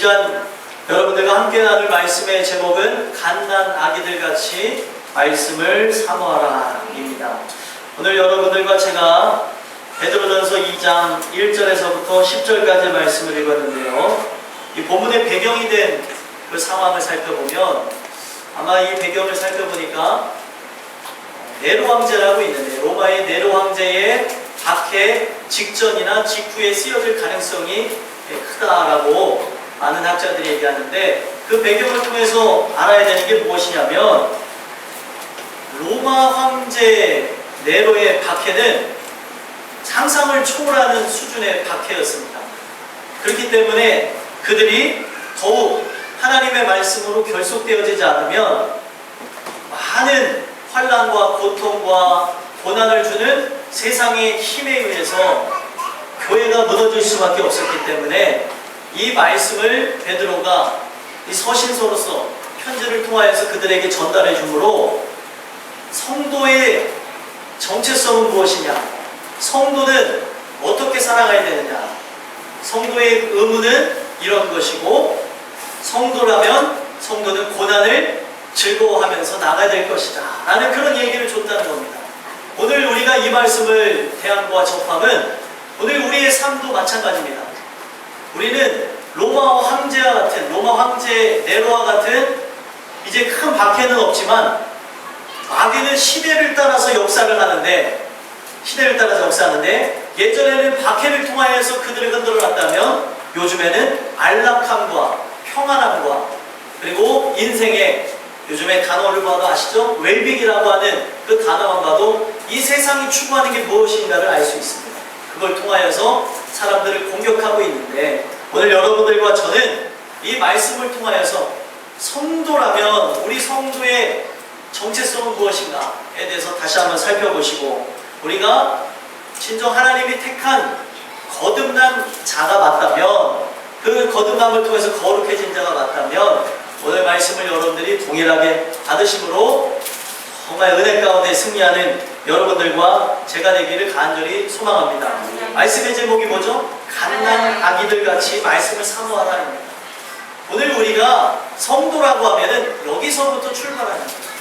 여러분들과 함께 나눌 말씀의 제목은 갓난 아기들같이 말씀을 사모하라입니다. 오늘 여러분들과 제가 베드로전서 2장 1절에서부터 10절까지의 말씀을 읽었는데요. 이 본문의 배경이 된 그 상황을 살펴보면 아마 이 배경을 살펴보니까 네로 황제라고 있는데 로마의 네로 황제의 박해 직전이나 직후에 쓰여질 가능성이 크다라고 많은 학자들이 얘기하는데, 그 배경을 통해서 알아야 되는 게 무엇이냐면 로마 황제 네로의 박해는 상상을 초월하는 수준의 박해였습니다. 그렇기 때문에 그들이 더욱 하나님의 말씀으로 결속되어지지 않으면 많은 환난과 고통과 고난을 주는 세상의 힘에 의해서 교회가 무너질 수밖에 없었기 때문에 이 말씀을 베드로가 이 서신서로서 편지를 통하여서 그들에게 전달해 주므로 성도의 정체성은 무엇이냐, 성도는 어떻게 살아가야 되느냐, 성도의 의무는 이런 것이고, 성도라면 성도는 고난을 즐거워하면서 나가야 될 것이다 라는 그런 얘기를 줬다는 겁니다. 오늘 우리가 이 말씀을 대함과 접함은 오늘 우리의 삶도 마찬가지입니다. 우리는 로마 황제 네로와 같은 이제 큰 박해는 없지만 마귀는 시대를 따라서 역사하는데 예전에는 박해를 통하여서 그들을 흔들어놨다면 요즘에는 안락함과 평안함과 그리고 인생의, 요즘에 단어를 봐도 아시죠? 웰빙이라고 하는 그 단어만 봐도 이 세상이 추구하는 게 무엇인가를 알 수 있습니다. 그걸 통하여서 사람들을 공격하고 있는데, 오늘 여러분들과 저는 이 말씀을 통하여서 성도라면 우리 성도의 정체성은 무엇인가에 대해서 다시 한번 살펴보시고, 우리가 진정 하나님이 택한 거듭난 자가 맞다면, 그 거듭남을 통해서 거룩해진 자가 맞다면 오늘 말씀을 여러분들이 동일하게 받으심으로 정말 은혜 가운데 승리하는 여러분들과 제가 되기를 간절히 소망합니다. 말씀의 제목이 뭐죠? 갓난 아기들같이 말씀을 사모하라입니다. 오늘 우리가 성도라고 하면은 여기서부터 출발하는 거예요.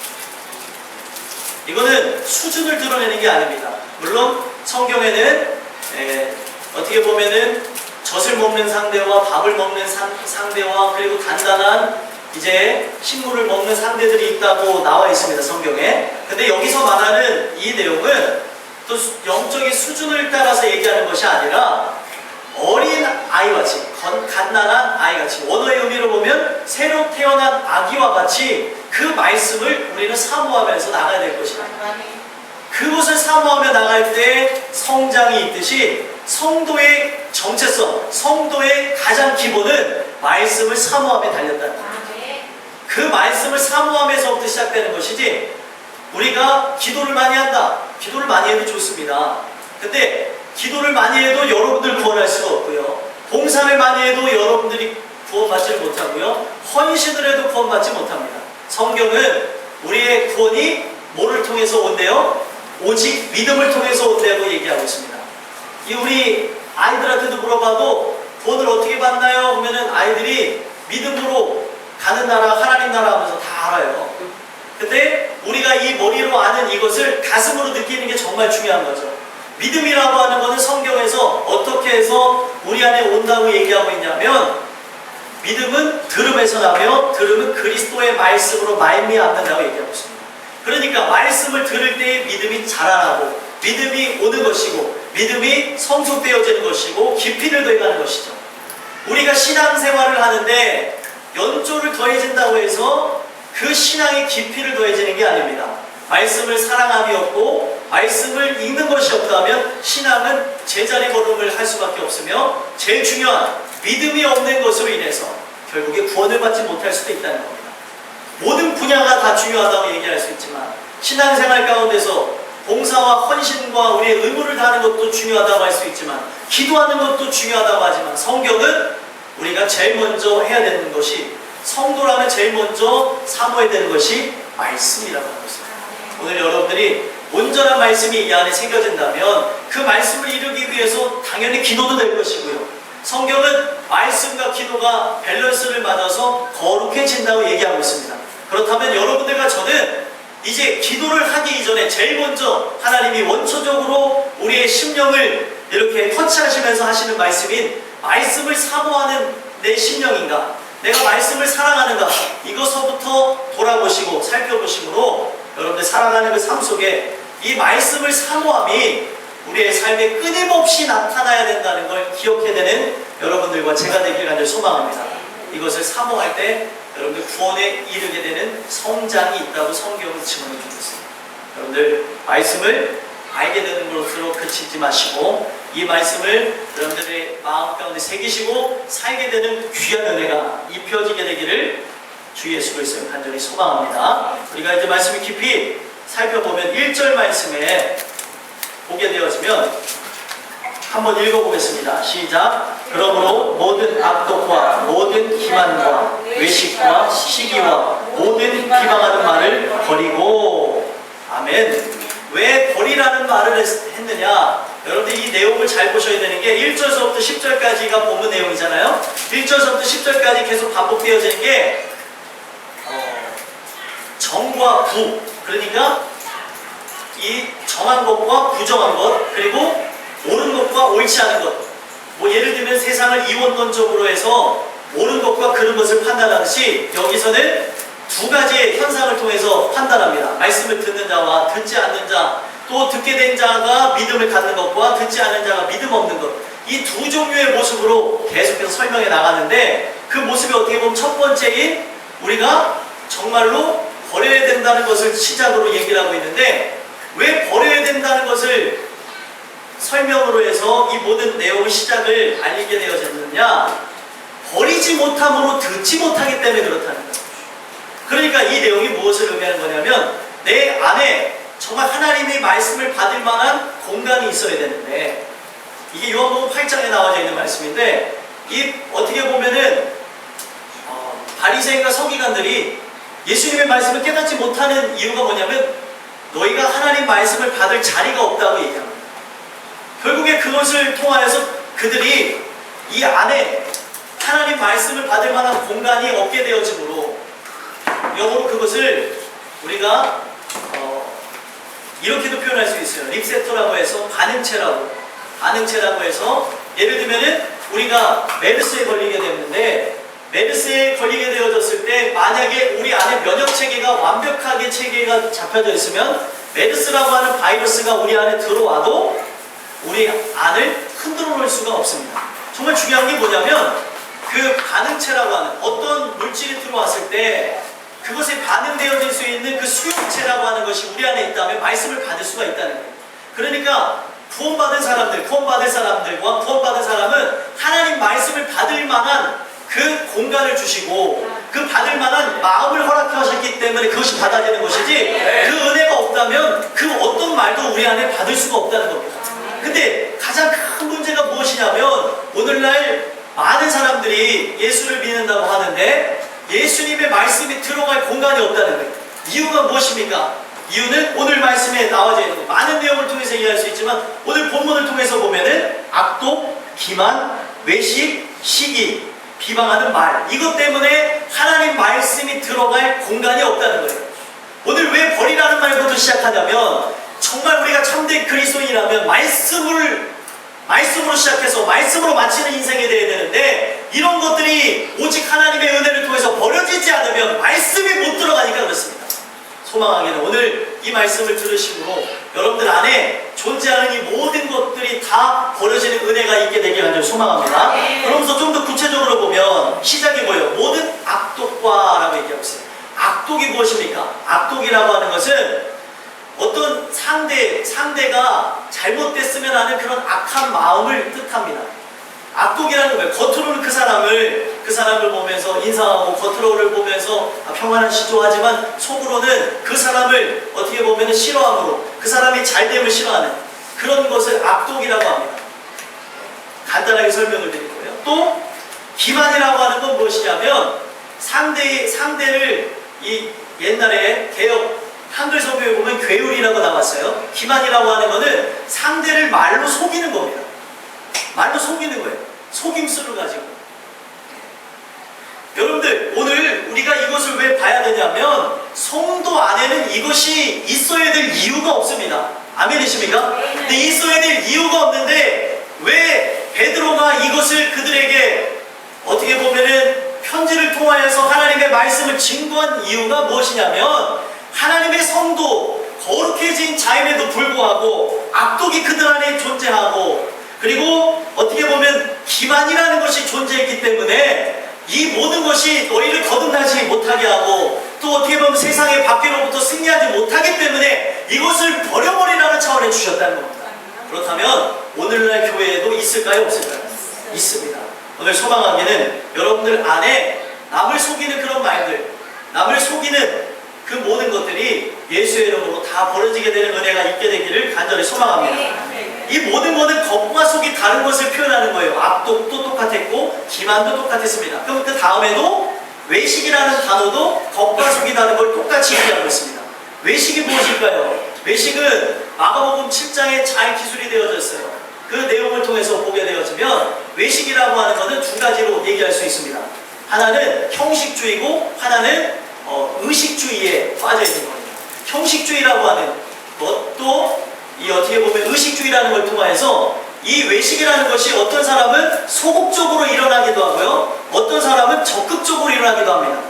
이거는 수준을 드러내는 게 아닙니다. 물론 성경에는 어떻게 보면은 젖을 먹는 상대와 밥을 먹는 상대와 그리고 단단한 이제 식물을 먹는 상대들이 있다고 나와 있습니다, 성경에. 근데 여기서 말하는 이 내용은 또 영적인 수준을 따라서 얘기하는 것이 아니라 어린 아이같이, 갓난한 아이같이, 원어의 의미로 보면 새로 태어난 아기와 같이 그 말씀을 우리는 사모하면서 나가야 될 것이다. 그것을 사모하며 나갈 때 성장이 있듯이 성도의 정체성, 성도의 가장 기본은 말씀을 사모함에 달렸다는 거예요. 그 말씀을 사모함에서부터 시작되는 것이지, 우리가 기도를 많이 한다. 기도를 많이 해도 좋습니다. 근데 기도를 많이 해도 여러분들 구원할 수가 없고요. 봉사를 많이 해도 여러분들이 구원받지 못하고요. 헌신을 해도 구원받지 못합니다. 성경은 우리의 구원이 뭐를 통해서 온대요? 오직 믿음을 통해서 온다고 얘기하고 있습니다. 이 우리 아이들한테도 물어봐도 구원을 어떻게 받나요? 그러면은 아이들이 믿음으로 가는 나라, 하나님 나라 하면서 다 알아요. 근데 우리가 이 머리로 아는 이것을 가슴으로 느끼는 게 정말 중요한 거죠. 믿음이라고 하는 것은 성경에서 어떻게 해서 우리 안에 온다고 얘기하고 있냐면, 믿음은 들음에서 나며 들음은 그리스도의 말씀으로 말미암는다고 얘기하고 있습니다. 그러니까 말씀을 들을 때 믿음이 자라나고 믿음이 오는 것이고 믿음이 성숙되어지는 것이고 깊이를 더해가는 것이죠. 우리가 신앙생활을 하는데 연조를 더해진다고 해서 그 신앙의 깊이를 더해지는 게 아닙니다. 말씀을 사랑함이 없고 말씀을 읽는 것이 없다면 신앙은 제자리 걸음을 할 수밖에 없으며, 제일 중요한 믿음이 없는 것으로 인해서 결국에 구원을 받지 못할 수도 있다는 겁니다. 모든 분야가 다 중요하다고 얘기할 수 있지만 신앙생활 가운데서 봉사와 헌신과 우리의 의무를 다하는 것도 중요하다고 할 수 있지만, 기도하는 것도 중요하다고 하지만, 성경은 우리가 제일 먼저 해야 되는 것이, 성도라면 제일 먼저 사모해야 되는 것이 말씀이라고 하고 있습니다. 오늘 여러분들이 온전한 말씀이 이 안에 새겨진다면 그 말씀을 이루기 위해서 당연히 기도도 될 것이고요. 성경은 말씀과 기도가 밸런스를 맞아서 거룩해진다고 얘기하고 있습니다. 그렇다면 여러분들과 저는 이제 기도를 하기 이전에 제일 먼저 하나님이 원초적으로 우리의 심령을 이렇게 터치하시면서 하시는 말씀인 말씀을 사모하는 내 심령인가, 내가 말씀을 사랑하는가, 이것서부터 돌아보시고 살펴보심으로 여러분들 살아가는 그 삶 속에 이 말씀을 사모함이 우리의 삶에 끊임없이 나타나야 된다는 걸 기억해야 되는 여러분들과 제가 되길 간절히 소망합니다. 이것을 사모할 때 여러분들 구원에 이르게 되는 성장이 있다고 성경은 증언해 주고 있습니다. 여러분들 말씀을 알게 되는 것으로 그치지 마시고 이 말씀을 여러분들의 마음 가운데 새기시고 살게 되는 귀한 은혜가 입혀지게 되기를 주 예수 그리스도의 간절히 소망합니다. 우리가 이제 말씀을 깊이 살펴보면 1절 말씀에 보게 되어지면 한번 읽어보겠습니다. 시작. 그러므로 모든 악독과 모든 기만과 외식과 시기와 모든 비방하는 말을 버리고. 아멘. 왜 버리라는 말을 했느냐? 여러분들 이 내용을 잘 보셔야 되는 게 1절서부터 10절까지가 본문 내용이잖아요. 1절서부터 10절까지 계속 반복되어지는 게 정과 부, 그러니까 이 정한 것과 부정한 것, 그리고 옳은 것과 옳지 않은 것. 뭐 예를 들면 세상을 이원론적으로 해서 옳은 것과 그른 것을 판단하듯이 여기서는 두 가지의 현상을 통해서 판단합니다. 말씀을 듣는 자와 듣지 않는 자, 또 듣게 된 자가 믿음을 갖는 것과 듣지 않는 자가 믿음 없는 것, 이 두 종류의 모습으로 계속해서 설명해 나가는데 그 모습이 어떻게 보면 첫 번째인 우리가 정말로 버려야 된다는 것을 시작으로 얘기를 하고 있는데, 왜 버려야 된다는 것을 설명으로 해서 이 모든 내용의 시작을 알리게 되어졌느냐? 버리지 못함으로 듣지 못하기 때문에 그렇다는 거예요. 그러니까 이 내용이 무엇을 의미하는 거냐면 내 안에 정말 하나님의 말씀을 받을 만한 공간이 있어야 되는데, 이게 요한복음 8장에 나와져 있는 말씀인데, 이 어떻게 보면은 바리새인과 서기관들이 예수님의 말씀을 깨닫지 못하는 이유가 뭐냐면 너희가 하나님 말씀을 받을 자리가 없다고 얘기합니다. 결국에 그것을 통하여서 그들이 이 안에 하나님 말씀을 받을 만한 공간이 없게 되어지므로, 영어로 그것을 우리가 이렇게도 표현할 수 있어요. 립세터라고 해서 반응체라고 해서, 예를 들면은 우리가 메르스에 걸리게 됐는데, 메르스에 걸리게 되어졌을 때 만약에 우리 안에 면역 체계가 완벽하게 체계가 잡혀져 있으면 메르스라고 하는 바이러스가 우리 안에 들어와도 우리 안을 흔들어 놓을 수가 없습니다. 정말 중요한 게 뭐냐면 그 반응체라고 하는 어떤 물질이 들어왔을 때 그것에 반응되어질 수 있는 그 수용체라고 하는 것이 우리 안에 있다면 말씀을 받을 수가 있다는 거예요. 그러니까 구원받은 사람들과 구원받은 사람은 하나님 말씀을 받을 만한 그 공간을 주시고 그 받을 만한 마음을 허락하셨기 때문에 그것이 받아지는 것이지, 그 은혜가 없다면 그 어떤 말도 우리 안에 받을 수가 없다는 겁니다. 근데 가장 큰 문제가 무엇이냐면 오늘날 많은 사람들이 예수를 믿는다고 하는데 예수님의 말씀이 들어갈 공간이 없다는 거예요. 이유가 무엇입니까? 이유는 오늘 말씀에 나와져 있는 거, 많은 내용을 통해서 이해할 수 있지만 오늘 본문을 통해서 보면은 악독, 기만, 외식, 시기, 비방하는 말, 이것 때문에 하나님 말씀이 들어갈 공간이 없다는 거예요. 오늘 왜 버리라는 말부터 시작하냐면 정말 우리가 참된 그리스도인이라면 말씀으로 시작해서 말씀으로 마치는 인생이 되어야 되는데, 이런 것들이 오직 하나님의 은혜를 통해서 버려지지 않으면 말씀이 못 들어가니까 그렇습니다. 소망하기는 오늘 이 말씀을 들으심으로 여러분들 안에 존재하는 이 모든 것들이 다 버려지는 은혜가 있게 되길 간절히 소망합니다. 그러면서 좀 더 구체적으로 보면 시작이 뭐예요? 모든 악독과 라고 얘기하고 있어요. 악독이 무엇입니까? 악독이라고 하는 것은 어떤 상대가 잘못됐으면 하는 그런 악한 마음을 뜻합니다. 악독이라는 거예요. 겉으로는 그 사람을 보면서 인사하고, 겉으로를 보면서 평안하시죠 하지만 속으로는 그 사람을 어떻게 보면 싫어함으로, 그 사람이 잘됨을 싫어하는 그런 것을 악독이라고 합니다. 간단하게 설명을 드릴 거예요. 또 기만이라고 하는 건 무엇이냐면 상대를, 이 옛날에 개혁 한글 성경에 보면 괴율이라고 나왔어요. 기만이라고 하는 거는 상대를 말로 속이는 겁니다. 말로 속이는 거예요. 속임수를 가지고. 여러분들, 오늘 우리가 이것을 왜 봐야 되냐면 성도 안에는 이것이 있어야 될 이유가 없습니다. 아멘이십니까? 근데 있어야 될 이유가 없는데 왜 베드로가 이것을 그들에게 어떻게 보면은 편지를 통하여서 하나님의 말씀을 증거한 이유가 무엇이냐면 하나님의 성도, 거룩해진 자임에도 불구하고 악독이 그들 안에 존재하고, 그리고 어떻게 보면 기만이라는 것이 존재했기 때문에 이 모든 것이 너희를 거듭나지 못하게 하고, 또 어떻게 보면 세상의 밖으로부터 승리하지 못하기 때문에 이것을 버려버리라는 차원에 주셨다는 겁니다. 그렇다면 오늘날 교회에도 있을까요? 없을까요? 있습니다. 오늘 소망하기는 여러분들 안에 남을 속이는 그런 말들, 남을 속이는 그 모든 것들이 예수의 이름으로 다 버려지게 되는 은혜가 있게 되기를 간절히 소망합니다. 이 모든 것은 겉과 속이 다른 것을 표현하는 거예요. 악독도 똑같았고 기만도 똑같았습니다. 그럼 그 다음에도 외식이라는 단어도 겉과 속이 다른 걸 똑같이 얘기하고 있습니다. 외식이 무엇일까요? 외식은 마가복음 7장에 잘 기술이 되어져 있어요. 그 내용을 통해서 보게 되어지면 외식이라고 하는 것은 두 가지로 얘기할 수 있습니다. 하나는 형식주의고 하나는 의식주의에 빠져 있는 겁니다. 형식주의라고 하는 것도 이 어떻게 보면 의식주의라는 걸 통해서 이 외식이라는 것이 어떤 사람은 소극적으로 일어나기도 하고요, 어떤 사람은 적극적으로 일어나기도 합니다.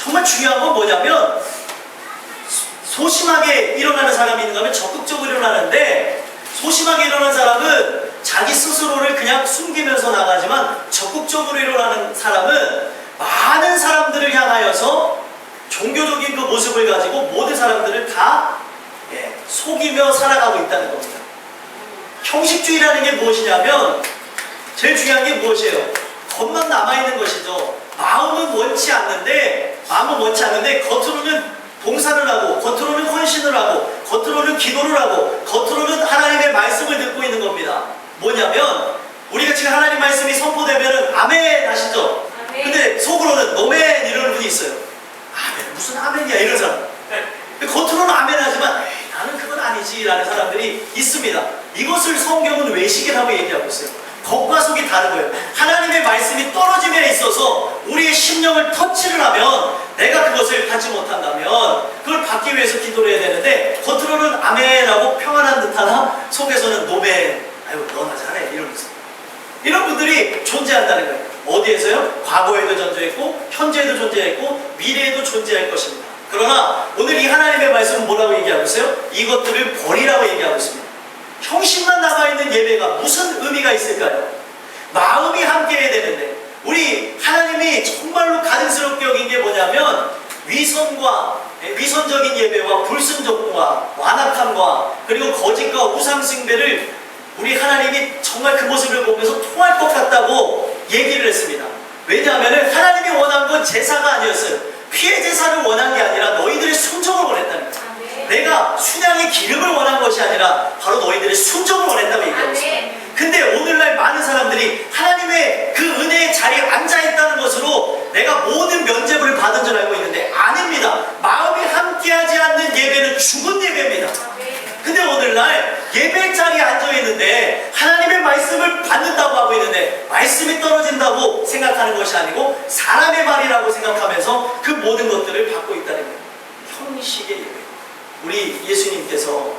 정말 중요한 건 뭐냐면 소심하게 일어나는 사람이 있는가 하면 적극적으로 일어나는데, 소심하게 일어나는 사람은 자기 스스로를 그냥 숨기면서 나가지만 적극적으로 일어나는 사람은 많은 사람들을 향하여서 종교적인 그 모습을 가지고 모든 사람들을 다 속이며 살아가고 있다는 겁니다. 형식주의라는 게 무엇이냐면 제일 중요한 게 무엇이에요? 겉만 남아있는 것이죠. 마음은 원치 않는데 겉으로는 봉사를 하고, 겉으로는 헌신을 하고, 겉으로는 기도를 하고, 겉으로는 하나님의 말씀을 듣고 있는 겁니다. 뭐냐면 우리가 지금 하나님 말씀이 선포되면은 아멘 하시죠? 아멘. 근데 속으로는 노멘 이러는 분이 있어요. 아멘, 무슨 아멘이야 이런 사람. 겉으로는 아멘 하지만 나는 그건 아니지 라는 사람들이 있습니다. 이것을 성경은 외식이라고 얘기하고 있어요. 겉과 속이 다른 거예요. 하나님의 말씀이 떨어짐에 있어서 우리의 심령을 터치를 하면 내가 그것을 받지 못한다면 그걸 받기 위해서 기도를 해야 되는데, 겉으로는 아멘하고 평안한 듯하나 속에서는 노멘, 아유 너나 잘해 이러면서 이런 분들이 존재한다는 거예요. 어디에서요? 과거에도 존재했고 현재에도 존재했고 미래에도 존재할 것입니다. 그러나 오늘 이 하나님의 말씀은 뭐라고 얘기하고 있어요? 이것들을 버리라고 얘기하고 있습니다. 형식만 남아있는 예배가 무슨 의미가 있을까요? 마음이 함께해야 되는데, 우리 하나님이 정말로 가증스럽게 여긴 게 뭐냐면 위선적인 예배와 불순종과 완악함과 그리고 거짓과 우상숭배를 우리 하나님이 정말 그 모습을 보면서 통할 것 같다고 얘기를 했습니다. 왜냐하면 하나님이 원한 건 제사가 아니었어요. 피해 제사를 원한 게 아니라 너희들의 순종을 원했다는 거예요. 내가 순양의 기름을 원한 것이 아니라 바로 너희들의 순종을 원했다고 얘기하고 있습니다. 근데 오늘날 많은 사람들이 하나님의 그 은혜의 자리에 앉아있다는 것으로 내가 모든 면죄부를 받은 줄 알고 있는데 아닙니다. 마음이 함께하지 않는 예배는 죽은 예배입니다. 근데 오늘날 예배 자리에 앉아있는데 하나님의 말씀을 받는다고 하고 있는데 말씀이 떨어진다고 생각하는 것이 아니고 사람의 말이라고 생각하면서 그 모든 것들을 받고 있다는 거예요. 형식의 예배. 우리 예수님께서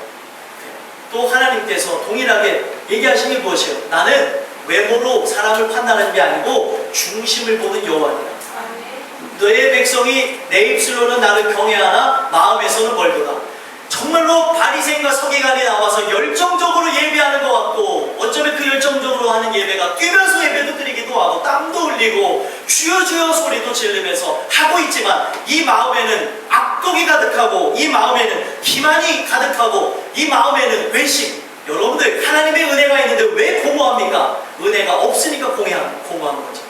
또 하나님께서 동일하게 얘기하신 게 무엇이에요? 나는 외모로 사람을 판단하는 게 아니고 중심을 보는 여호와니라. 너의 백성이 내 입술로는 나를 경외하나 마음에서는 멀도다. 정말로 바리새인과 서기관이 나와서 열정적으로 예배하는 것 같고, 어쩌면 그 열정적으로 하는 예배가 뛰면서 예배도 드리기도 하고 땀도 흘리고 주여 주여 소리도 지르면서 하고 있지만 이 마음에는 악독이 가득하고 이 마음에는 기만이 가득하고 이 마음에는 외식. 여러분들 하나님의 은혜가 있는데 왜 공허합니까? 은혜가 없으니까 공허한 거죠.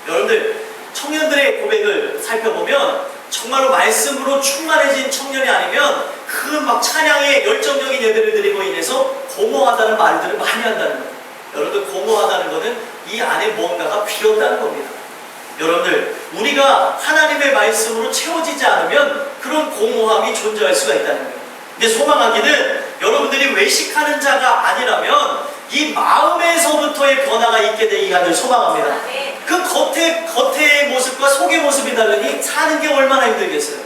여러분들 청년들의 고백을 살펴보면 정말로 말씀으로 충만해진 청년이 아니면 그 막 찬양의 열정적인 예배를 드리고 인해서 공허하다는 말들을 많이 한다는 거예요. 여러분들 공허하다는 것은 이 안에 무언가가 비었다는 겁니다. 여러분들 우리가 하나님의 말씀으로 채워지지 않으면 그런 공허함이 존재할 수가 있다는 거예요. 근데 소망하기는 여러분들이 외식하는 자가 아니라면 이 마음에서부터의 변화가 있게 되기 되기가 아주 소망합니다. 그 겉의 모습과 속의 모습이 다르니 사는 게 얼마나 힘들겠어요.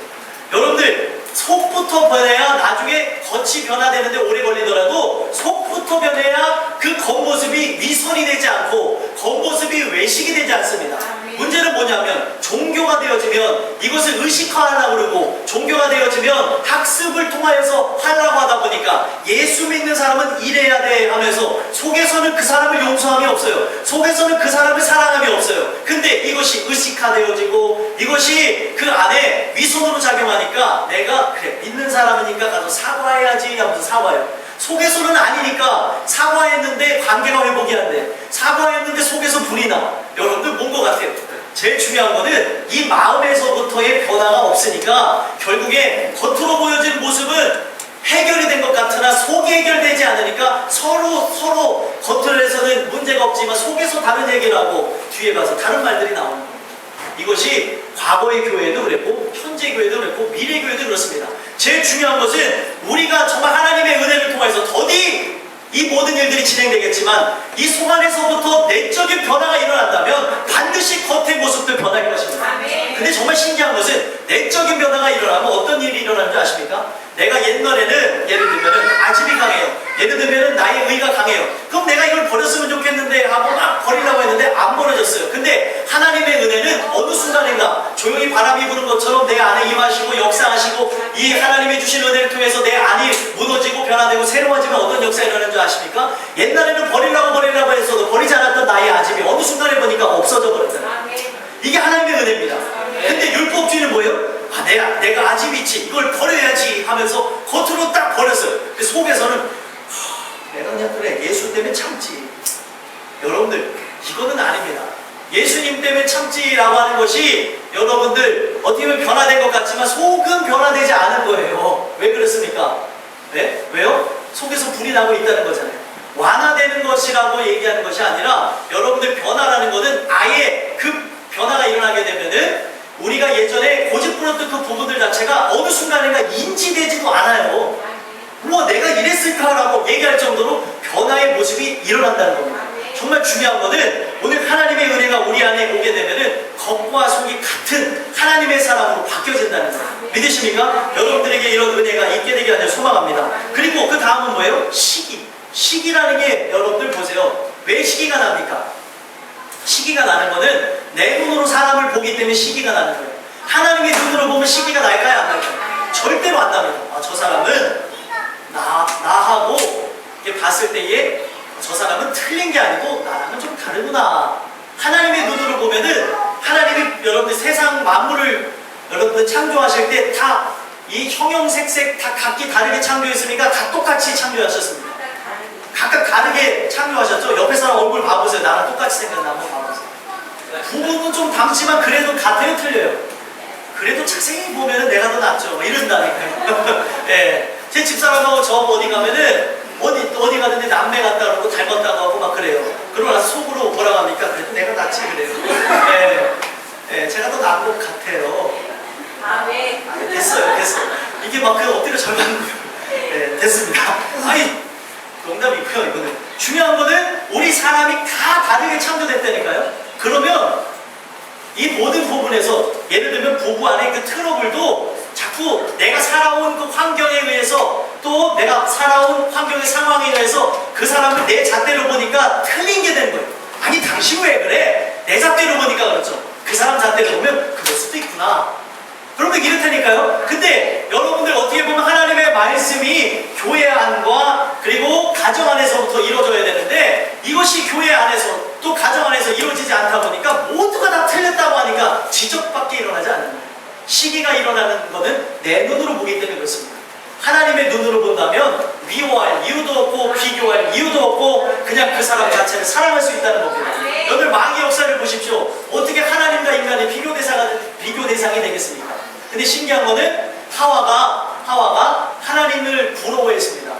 여러분들 속부터 변해야 나중에 겉이 변화되는데 오래 걸리더라도 속부터 변해야 그 겉모습이 위선이 되지 않고 겉모습이 외식이 되지 않습니다. 문제는 뭐냐면 종교가 되어지면 이것을 의식화하려고 그러고 종교가 되어지면 학습을 통하여서 하려고 하다 보니까 예수 믿는 사람은 이래야 돼 하면서 속에서는 그 사람을 용서함이 없어요. 속에서는 그 사람을 사랑함이 없어요. 근데 이것이 의식화되어지고 이것이 그 안에 위선으로 작용하니까 내가 그래 믿는 사람이니까 가서 사과해야지 하면서 사과해요. 속에서는 아니니까 사과했는데 관계가 회복이 안 돼. 사과했는데 속에서 불이 나. 여러분들 뭔 것 같아요? 제일 중요한 거는 이 마음에서부터의 변화가 없으니까 결국에 겉으로 보여지는 모습은 해결이 된 것 같으나 속이 해결되지 않으니까 서로 겉으로서는 문제가 없지만 속에서 다른 얘기를 하고 뒤에 가서 다른 말들이 나오는 거예요. 이것이 과거의 교회도 그랬고 현재 교회도 그랬고 미래 교회도 그렇습니다. 제일 중요한 것은 우리가 정말 하나님의 은혜를 통해서 더디 이 모든 일들이 진행되겠지만 이 속 안에서부터 내적인 변화가 일어난다면 반드시 겉의 모습도 변할 것입니다. 근데 정말 신기한 것은 내적인 변화가 일어나면 어떤 일이 일어나는 줄 아십니까? 내가 옛날에는 예를 들면 아집이 강해요. 예를 들면 나의 의가 강해요. 그럼 내가 이걸 버렸으면 좋겠는데 하고 막 버리려고 했는데 안 버려졌어요. 근데 하나님의 은혜는 어느 순간인가 조용히 바람이 부는 것처럼 내 안에 임하시고 역사하시고 이 하나님이 주신 은혜를 통해서 내 안이 무너지고 변화되고 새로워지면 어떤 역사가 일어나는 줄 아십니까? 옛날에는 버리려고 했어도 버리지 않았던 나의 아집이 어느 순간에 보니까 없어져 버렸잖아요. 이게 하나님의 은혜입니다. 근데 율법주의는 뭐예요? 아, 내가 아집이 있지 이걸 버려야지 하면서 겉으로 딱 버렸어요. 근데 속에서는 내가 그냥 그래 예수 때문에 참지. 여러분들 이거는 아닙니다. 예수님 때문에 참지라고 하는 것이 여러분들 어떻게 보면 변화된 것 같지만 속은 변화되지 않은 거예요. 왜 그렇습니까? 네? 왜요? 속에서 불이 나고 있다는 거잖아요. 완화되는 것이라고 얘기하는 것이 아니라 여러분들 변화라는 것은 아예 그 변화가 일어나게 되면은 우리가 예전에 고집부렸던 그 부분들 자체가 어느 순간인가 인지되지도 않아요. 뭐 내가 이랬을까라고 얘기할 정도로 변화의 모습이 일어난다는 겁니다. 정말 중요한 것은 오늘 하나님의 은혜가 우리 안에 오게 되면은 겉과 속이 같은 하나님의 사람으로 바뀌어진다는 거예요. 믿으십니까? 여러분들에게 이런 은혜가 있게 되길 아주 소망합니다. 그리고 그 다음은 뭐예요? 시기라는 게 여러분들 보세요. 왜 시기가 납니까? 시기가 나는 거는 내 눈으로 사람을 보기 때문에 시기가 나는 거예요. 하나님의 눈으로 보면 시기가 날까요? 안 날까요? 절대로 안 납니다. 아, 저 사람은 나하고 이렇게 봤을 때에 저 사람은 틀린 게 아니고 나랑은 좀 다르구나. 하나님의 눈으로 보면은 하나님이 여러분들 세상 만물을 여러분들 창조하실 때 다 이 형형색색 다 각기 다르게 창조했으니까 다 똑같이 창조하셨습니다. 각각 다르게 창조하셨죠? 옆에 사람 얼굴 봐보세요. 나랑 똑같이 생겼나 한번 봐보세요. 부부는 좀 닮지만 그래도 같아요? 틀려요? 그래도 자세히 보면은 내가 더 낫죠. 뭐 이런다니까요. 네. 제 집사람하고 저 어디 가면은 어디 가는데 남매 같다 그러고 닮았다고 하고 막 그래요. 그러고 나서 속으로 뭐라고 합니까? 그래도 내가 낫지 그래요. 네. 네. 제가 더 나은 것 같아요. 네. 됐어요. 이게 막 그 엎드려 잘 맞는 거예요. 네, 됐습니다. 아니, 농담이고요. 이거는 중요한 거는 우리 사람이 다 다르게 창조됐다니까요. 그러면 이 모든 부분에서 예를 들면 부부 안에 그 트러블도 자꾸 내가 살아온 그 환경에 의해서 또 내가 살아온 환경의 상황에 의해서 그 사람을 내 잣대로 보니까 틀린 게 되는 거예요. 아니 당신 왜 그래? 내 잣대로 보니까 그렇죠. 그 사람 잣대로 보면 그럴 수도 있구나. 그러면 이렇다니까요. 근데 여러분들 어떻게 보면 하나님의 말씀이 교회 안과 그리고 가정 안에서부터 이루어져야 되는데 이것이 교회 안에서 또 가정 안에서 이루어지지 않다 보니까 모두가 다 틀렸다고 하니까 지적밖에 일어나지 않는 거예요. 시기가 일어나는 것은 내 눈으로 보기 때문에 그렇습니다. 하나님의 눈으로 본다면 미워할 이유도 없고 비교할 이유도 없고 그냥 그 사람 자체를 사랑할 수 있다는 겁니다. 여러분 마귀 역사를 보십시오. 어떻게 하나님과 인간이 비교 대상이 되겠습니까? 근데 신기한 거는 하와가 하나님을 부러워했습니다.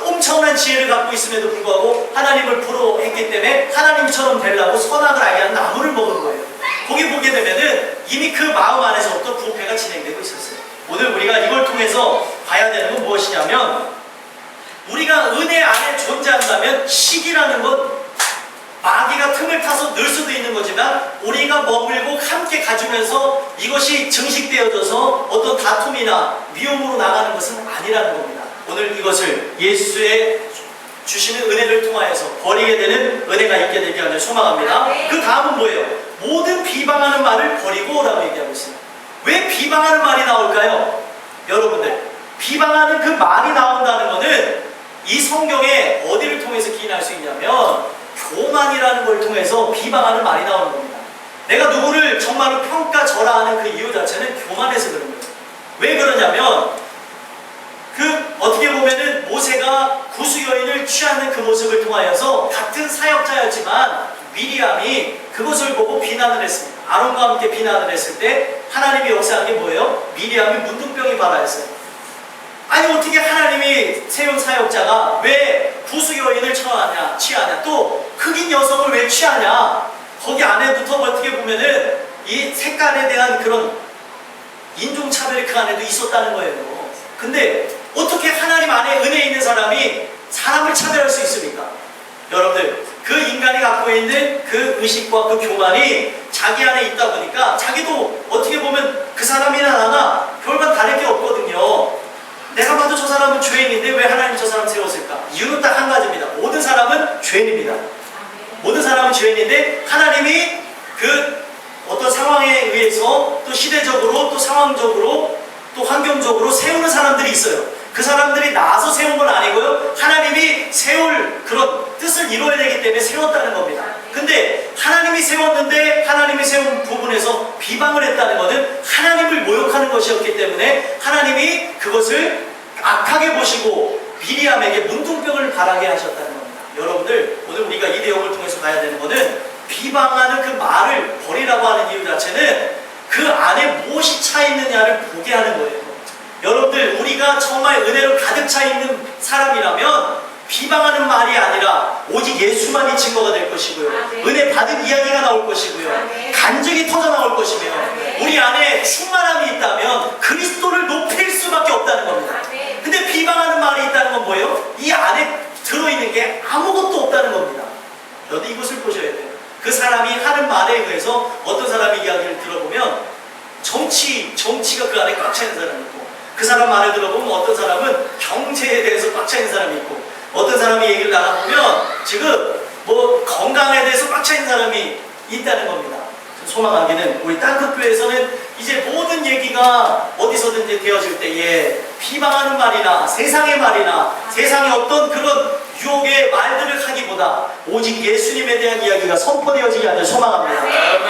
엄청난 지혜를 갖고 있음에도 불구하고 하나님을 부러워했기 때문에 하나님처럼 되려고 선악을 알게 하는 나무를 먹은 거예요. 거기 보게 되면은 이미 그 마음 안에서부터 부패가 진행되고 있었어요. 오늘 우리가 이걸 통해서 봐야 되는 건 무엇이냐면 우리가 은혜 안에 존재한다면 시기라는 것 마귀가 틈을 구름을 타서 늘 수도 있는 거지만 우리가 머물고 함께 가주면서 이것이 증식되어져서 어떤 다툼이나 미움으로 나가는 것은 아니라는 겁니다. 오늘 이것을 예수의 주시는 은혜를 통하여서 버리게 되는 은혜가 있게 되기 위해 소망합니다. 그 다음은 뭐예요? 모든 비방하는 말을 버리고 라고 얘기하고 있어요. 왜 비방하는 말이 나올까요? 여러분들, 비방하는 그 말이 나온다는 것은 이 성경에 어디를 통해서 기인할 수 있냐면 교만이라는 걸 통해서 비방하는 말이 나오는 겁니다. 내가 누구를 정말로 평가절하하는 그 이유 자체는 교만해서 그런 거예요. 왜 그러냐면 어떻게 보면은 모세가 구수 여인을 취하는 그 모습을 통하여서 같은 사역자였지만 미리암이 그것을 보고 비난을 했습니다. 아론과 함께 비난을 했을 때 하나님이 역사한 게 뭐예요? 미리암이 문둥병이 발하였어요. 아니 어떻게 하나님이 세운 사역자가 왜 구수 여인을 취하냐 또 흑인 여성을 왜 취하냐 거기 안에부터 어떻게 보면은 이 색깔에 대한 그런 인종차별이 그 안에도 있었다는 거예요. 근데 어떻게 하나님 안에 은혜 있는 사람이 사람을 차별할 수 있습니까? 여러분들 그 인간이 갖고 있는 그 의식과 그 교만이 자기 안에 있다 보니까 자기도 어떻게 보면 그 사람이나 나나 별반 다를 게 없거든요. 내가 봐도 저 사람은 죄인인데 왜 하나님 저 사람 세웠을까? 이유는 딱 한 가지입니다. 모든 사람은 죄인입니다. 모든 사람은 죄인인데 하나님이 그 어떤 상황에 의해서 또 시대적으로 또 상황적으로 또 환경적으로 세우는 사람들이 있어요. 그 사람들이 나와서 세운 건 아니고요. 하나님이 세울 그런 뜻을 이루어야 되기 때문에 세웠다는 겁니다. 근데 하나님이 세웠는데 하나님이 세운 부분에서 비방을 했다는 것은 하나님을 모욕하는 것이었기 때문에 하나님이 그것을 악하게 보시고 미리암에게 문둥병을 바라게 하셨다는 겁니다. 여러분들 오늘 우리가 이 내용을 통해서 봐야 되는 것은 비방하는 그 말을 버리라고 하는 이유 자체는 그 안에 무엇이 차 있느냐를 보게 하는 거예요. 여러분들 우리가 정말 은혜로 가득 차 있는 사람이라면 비방하는 말이 아니라 오직 예수만이 증거가 될 것이고요. 은혜 받은 이야기가 나올 것이고요. 간증이 터져 나올 것이며 우리 안에 충만함이 있다면 그리스도를 높일 수밖에 없다는 겁니다. 근데 비방하는 말이 있다는 건 뭐예요? 이 안에 들어있는 게 아무것도 없다는 겁니다. 여러분 이것을 보셔야 돼요. 그 사람이 하는 말에 의해서 어떤 사람의 이야기를 들어보면 정치가 그 안에 꽉 차 있는 사람이 있고 그 사람 말을 들어보면 어떤 사람은 경제에 대해서 꽉 차 있는 사람이 있고 어떤 사람이 얘기를 나눠보면 지금 뭐 건강에 대해서 꽉 차 있는 사람이 있다는 겁니다. 소망하기는 우리 땅끝교회에서는 이제 모든 얘기가 어디서든지 되어질 때에 비방하는 말이나 세상의 말이나 세상의 어떤 그런 유혹의 말들을 하기보다 오직 예수님에 대한 이야기가 선포되어지게 하는 소망합니다.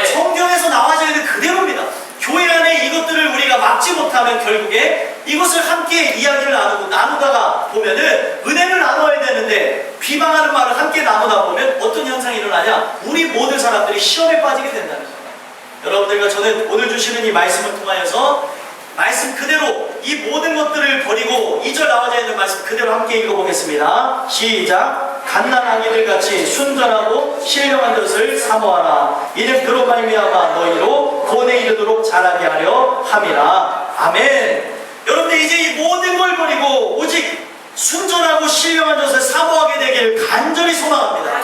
성경에서 나와져 있는 그대로입니다. 교회 안에 이것들을 우리가 막지 못하면 결국에 이것을 함께 이야기를 나누다가 보면은 은혜를 나눠야 되는데 비방하는 말을 함께 나누다 보면 어떤 현상이 일어나냐? 우리 모든 사람들이 시험에 빠지게 된다는 거예요. 여러분들과 저는 오늘 주시는 이 말씀을 통하여서 말씀 그대로 이 모든 것들을 버리고 2절 나와져 있는 말씀 그대로 함께 읽어보겠습니다. 시작. 갓난아기들 같이 순전하고 신령한 것을 사모하라. 이는 그로 말미암아 너희로 본에 이르도록 자라게 하려 함이라. 아멘. 여러분들 이제 이 모든 걸 버리고 오직 순전하고 신령한 것을 사모하게 되기를 간절히 소망합니다.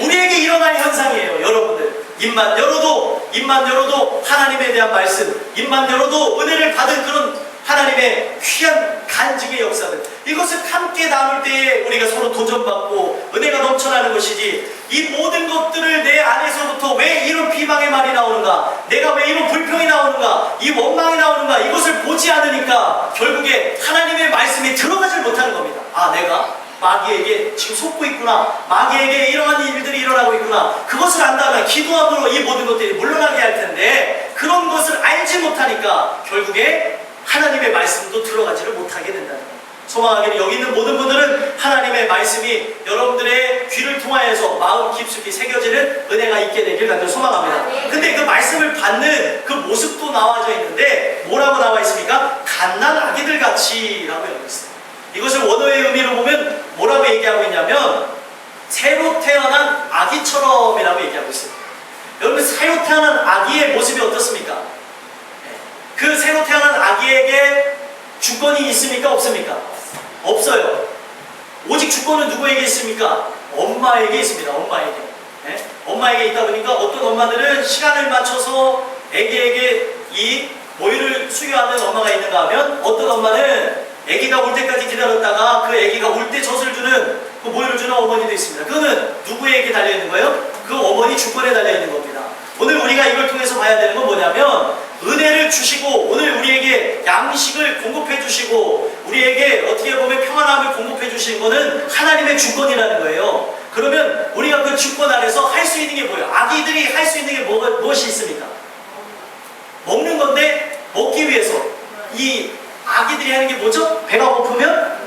우리에게 일어날 현상이에요. 여러분들 입만 열어도 하나님에 대한 말씀, 입만 열어도 은혜를 받은 그런 하나님의 귀한 간증의 역사들, 이것을 함께 나눌 때에 우리가 서로 도전받고 은혜가 넘쳐나는 것이지, 이 모든 것들을 내 안에서부터 왜 이런 비방의 말이 나오는가, 내가 왜 이런 불평이 나오는가, 이 원망이 나오는가, 이것을 보지 않으니까 결국에 하나님의 말씀이 들어가질 못하는 겁니다. 아, 내가 마귀에게 지금 속고 있구나, 마귀에게 이러한 일들이 일어나고 있구나, 그것을 안다면 기도함으로 이 모든 것들이 물러나게 할 텐데, 그런 것을 알지 못하니까 결국에 하나님의 말씀도 들어가지를 못하게 된다는 거예요. 소망하기는 여기 있는 모든 분들은 하나님의 말씀이 여러분들의 귀를 통하여서 마음 깊숙이 새겨지는 은혜가 있게 되길 간절히 소망합니다. 근데 그 말씀을 받는 그 모습도 나와져 있는데 뭐라고 나와 있습니까? 갓난 아기들 같이 라고 하고 있어요. 이것을 원어의 의미로 보면 뭐라고 얘기하고 있냐면 새로 태어난 아기처럼 이라고 얘기하고 있어요. 여러분, 새로 태어난 아기의 모습이 어떻습니까? 그 새로 태어난 아기에게 주권이 있습니까? 없습니까? 없어요. 오직 주권은 누구에게 있습니까? 엄마에게 있습니다. 엄마에게. 엄마에게 있다 보니까 어떤 엄마들은 시간을 맞춰서 애기에게 이 모유를 수유하는 엄마가 있는가 하면 어떤 엄마는 애기가 올 때까지 기다렸다가 그 애기가 올 때 젖을 주는 그 모유를 주는 어머니도 있습니다. 그거는 누구에게 달려있는 거예요? 그 어머니 주권에 달려있는 겁니다. 오늘 우리가 이걸 통해서 봐야 되는 건 뭐냐면 은혜를 주시고 오늘 우리에게 양식을 공급해 주시고 우리에게 어떻게 보면 평안함을 공급해 주시는 것은 하나님의 주권이라는 거예요. 그러면 우리가 그 주권 안에서 할 수 있는 게 뭐예요? 아기들이 할 수 있는 게 무엇이 있습니까? 먹는 건데 먹기 위해서 이 아기들이 하는 게 뭐죠? 배가 고프면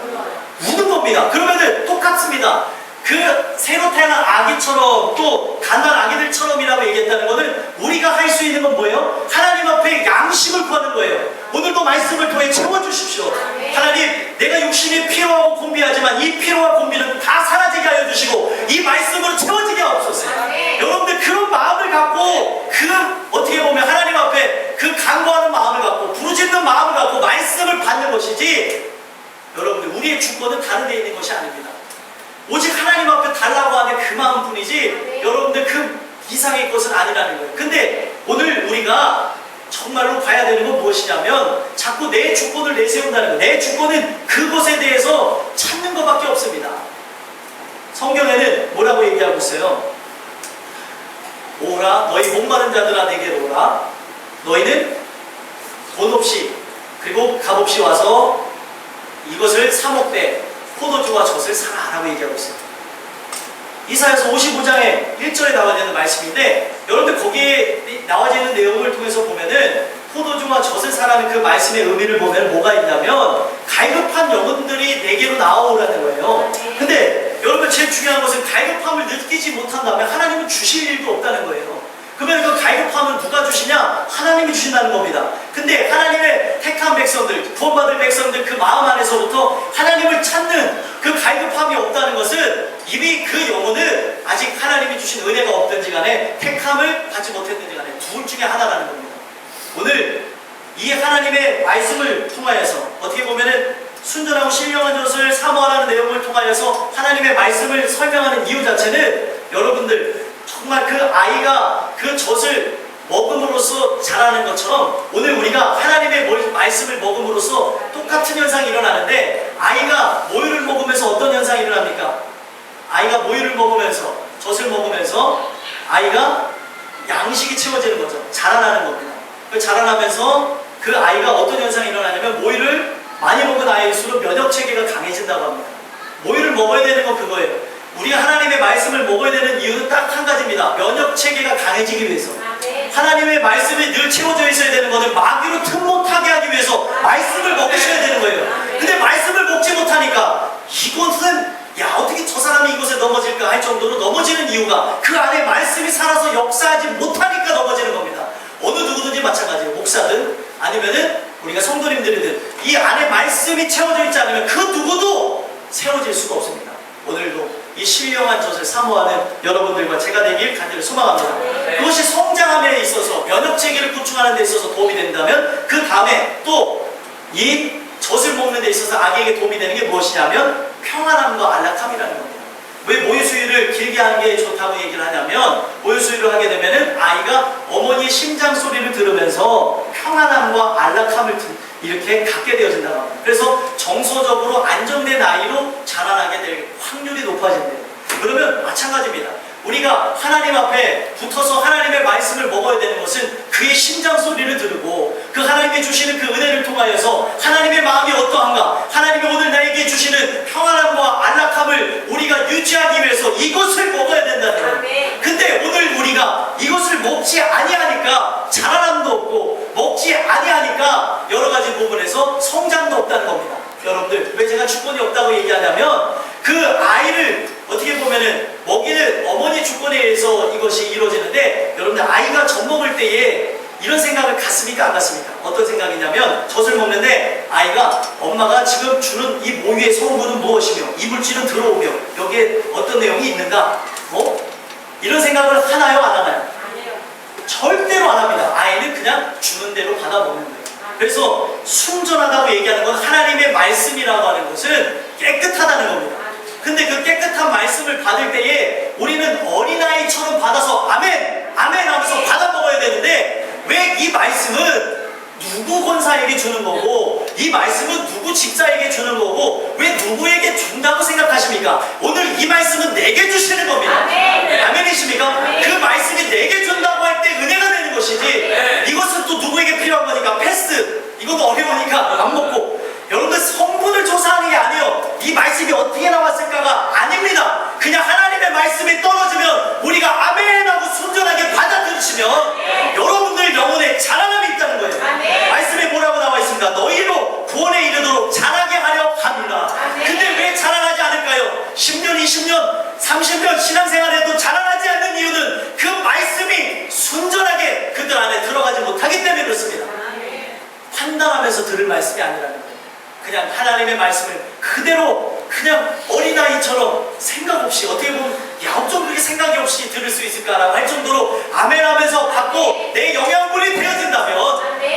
우는 겁니다. 그러면은 똑같습니다. 그 새로 태어난 아기처럼 또 갓난 아기들처럼이라고 얘기했다는 것은 우리가 할 수 있는 건 뭐예요? 하나님 앞에 양식을 구하는 거예요. 오늘도 말씀을 통해 채워주십시오. 하나님, 내가 육신이 피로하고 곤비하지만 이 피로와 곤비는 다 사라지게 하여 주시고 이 말씀으로 채워지게 하옵소서. 여러분들 그런 마음을 갖고 어떻게 보면 하나님 앞에 그 간구하는 마음을 갖고 부르짖는 마음을 갖고 말씀을 받는 것이지 여러분들 우리의 주권은 다른 데 있는 것이 아닙니다. 오직 하나님 앞에 달라고 하는 그 마음뿐이지 여러분들 그 이상의 것은 아니라는 거예요. 근데 오늘 우리가 정말로 봐야 되는 건 무엇이냐면 자꾸 내 주권을 내세운다는 거예요. 내 주권은 그것에 대해서 찾는 것밖에 없습니다. 성경에는 뭐라고 얘기하고 있어요? 오라 너희 목마른 자들아 내게로 오라 너희는 돈 없이 그리고 값 없이 와서 이것을 사 먹되 포도주와 젖을 사라 라고 얘기하고 있어요. 이사야서 55장에 1절에 나와 있는 말씀인데 여러분들 거기에 나와 있는 내용을 통해서 보면은 포도주와 젖을 사라는 그 말씀의 의미를 보면 뭐가 있냐면 갈급한 영혼들이 내게로 나오라는 거예요. 근데 여러분 제일 중요한 것은 갈급함을 느끼지 못한다면 하나님은 주실 일도 없다는 거예요. 그러면 그 갈급함은 누가 주시냐? 하나님이 주신다는 겁니다. 근데 하나님의 택한 백성들, 구원받을 백성들 그 마음 안에서부터 하나님을 찾는 그 갈급함이 없다는 것은 이미 그 영혼은 아직 하나님이 주신 은혜가 없든지 간에 택함을 받지 못했든지 간에 둘 중에 하나라는 겁니다. 오늘 이 하나님의 말씀을 통하여서 어떻게 보면은 순전하고 신령한 젖을 사모하라는 내용을 통하여서 하나님의 말씀을 설명하는 이유 자체는 여러분들 정말 그 아이가 그 젖을 먹음으로써 자라는 것처럼 오늘 우리가 하나님의 말씀을 먹음으로써 똑같은 현상이 일어나는데 아이가 모유를 먹으면서 어떤 현상이 일어납니까? 아이가 모유를 먹으면서 젖을 먹으면서 아이가 양식이 채워지는 거죠. 자라나는 겁니다. 그 자라나면서 그 아이가 어떤 현상이 일어나냐면 모유를 많이 먹은 아이일수록 면역체계가 강해진다고 합니다. 모유를 먹어야 되는 건 그거예요. 우리가 하나님의 말씀을 먹어야 되는 이유는 딱 한 가지입니다. 면역체계가 강해지기 위해서. 하나님의 말씀이 늘 채워져 있어야 되는 것은 마귀로 틈 못하게 하기 위해서 말씀을 먹으셔야 되는 거예요. 근데 말씀을 먹지 못하니까 이것은 야 어떻게 저 사람이 이곳에 넘어질까 할 정도로 넘어지는 이유가 그 안에 말씀이 살아서 역사하지 못하니까 넘어지는 겁니다. 어느 누구든지 마찬가지예요. 목사든 아니면은 우리가 성도님들이든 이 안에 말씀이 채워져 있지 않으면 그 누구도 세워질 수가 없습니다. 오늘도 이 신령한 젖을 사모하는 여러분들과 제가 되길 간절히 소망합니다. 그것이 성장함에 있어서 면역체계를 구축하는 데 있어서 도움이 된다면 그 다음에 또 이 젖을 먹는 데 있어서 아기에게 도움이 되는 게 무엇이냐면 평안함과 안락함이라는 겁니다. 왜 모유수유를 길게 하는 게 좋다고 얘기를 하냐면 모유수유를 하게 되면은 아이가 어머니의 심장 소리를 들으면서 평안함과 안락함을 이렇게 갖게 되어진다고 합니다. 그래서 정서적으로 안정된 아이로 자라나게 될 확률이 높아진대요. 그러면 마찬가지입니다. 우리가 하나님 앞에 붙어서 하나님의 말씀을 먹어야 되는 것은 그의 심장 소리를 들고 그 하나님이 주시는 그 은혜를 통하여서 하나님의 마음이 어떠한가, 하나님이 오늘 나에게 주시는 평안함과 안락함을 우리가 유지하기 위해서 이것을 먹어야 된다는 거예요. 근데 오늘 우리가 이것을 먹지 아니하니까 자라남도 없고 먹지 아니하니까 여러 가지 부분에서 성장도 없다는 겁니다. 여러분들 왜 제가 주권이 없다고 얘기하냐면 그 아이를 어떻게 보면은 먹이는 어머니 주권에 의해서 이것이 이루어지는데 여러분들 아이가 젖 먹을 때에 이런 생각을 갖습니까 안 갖습니까? 어떤 생각이냐면 젖을 먹는데 아이가 엄마가 지금 주는 이 모유의 성분은 무엇이며 이물질은 들어오며 여기에 어떤 내용이 있는가? 이런 생각을 하나요 안 하나요? 아니요. 절대로 안 합니다. 아이는 그냥 주는 대로 받아 먹는 거예요. 그래서 순전하다고 얘기하는 건 하나님의 말씀이라고 하는 것은 깨끗하다는 겁니다. 근데 그 깨끗한 말씀을 받을 때에 우리는 어린아이처럼 받아서 이 말씀은 누구 권사에게 주는 거고, 이 말씀은 누구 집사에게 주는 거고, 왜 누구에게 준다고 생각하십니까? 오늘 이 말씀은 내게 주시는 겁니다. 아멘이십니까? 그 말씀이 내게 준다고 할 때 은혜가 되는 것이지, 이것은 또 누구에게 필요한 거니까 패스, 이것도 어려우니까 안 먹고. 여러분들 성분을 조사하는 게 아니에요. 이 말씀이 어떻게 나왔을까가 아닙니다. 그냥 하나님의 말씀이 떨어지면 우리가 아멘하고 순전하게 받아들이시면 여러분들 영혼에 자랑함이 있다는 거예요. 말씀에 뭐라고 나와 있습니까? 너희로 구원에 이르도록 자라게 하려 합니다. 근데 왜 자라나지 않을까요? 10년, 20년, 30년 신앙생활에도 자라나지 않는 이유는 그 말씀이 순전하게 그들 안에 들어가지 못하기 때문에 그렇습니다. 판단하면서 들을 말씀이 아니라는 거예요. 그냥 하나님의 말씀을 그대로 그냥 어린아이처럼 생각 없이, 어떻게 보면 어쩜 그렇게 생각이 없이 들을 수 있을까라고 할 정도로 아멘하면서 받고 내 영양분이 되어진다면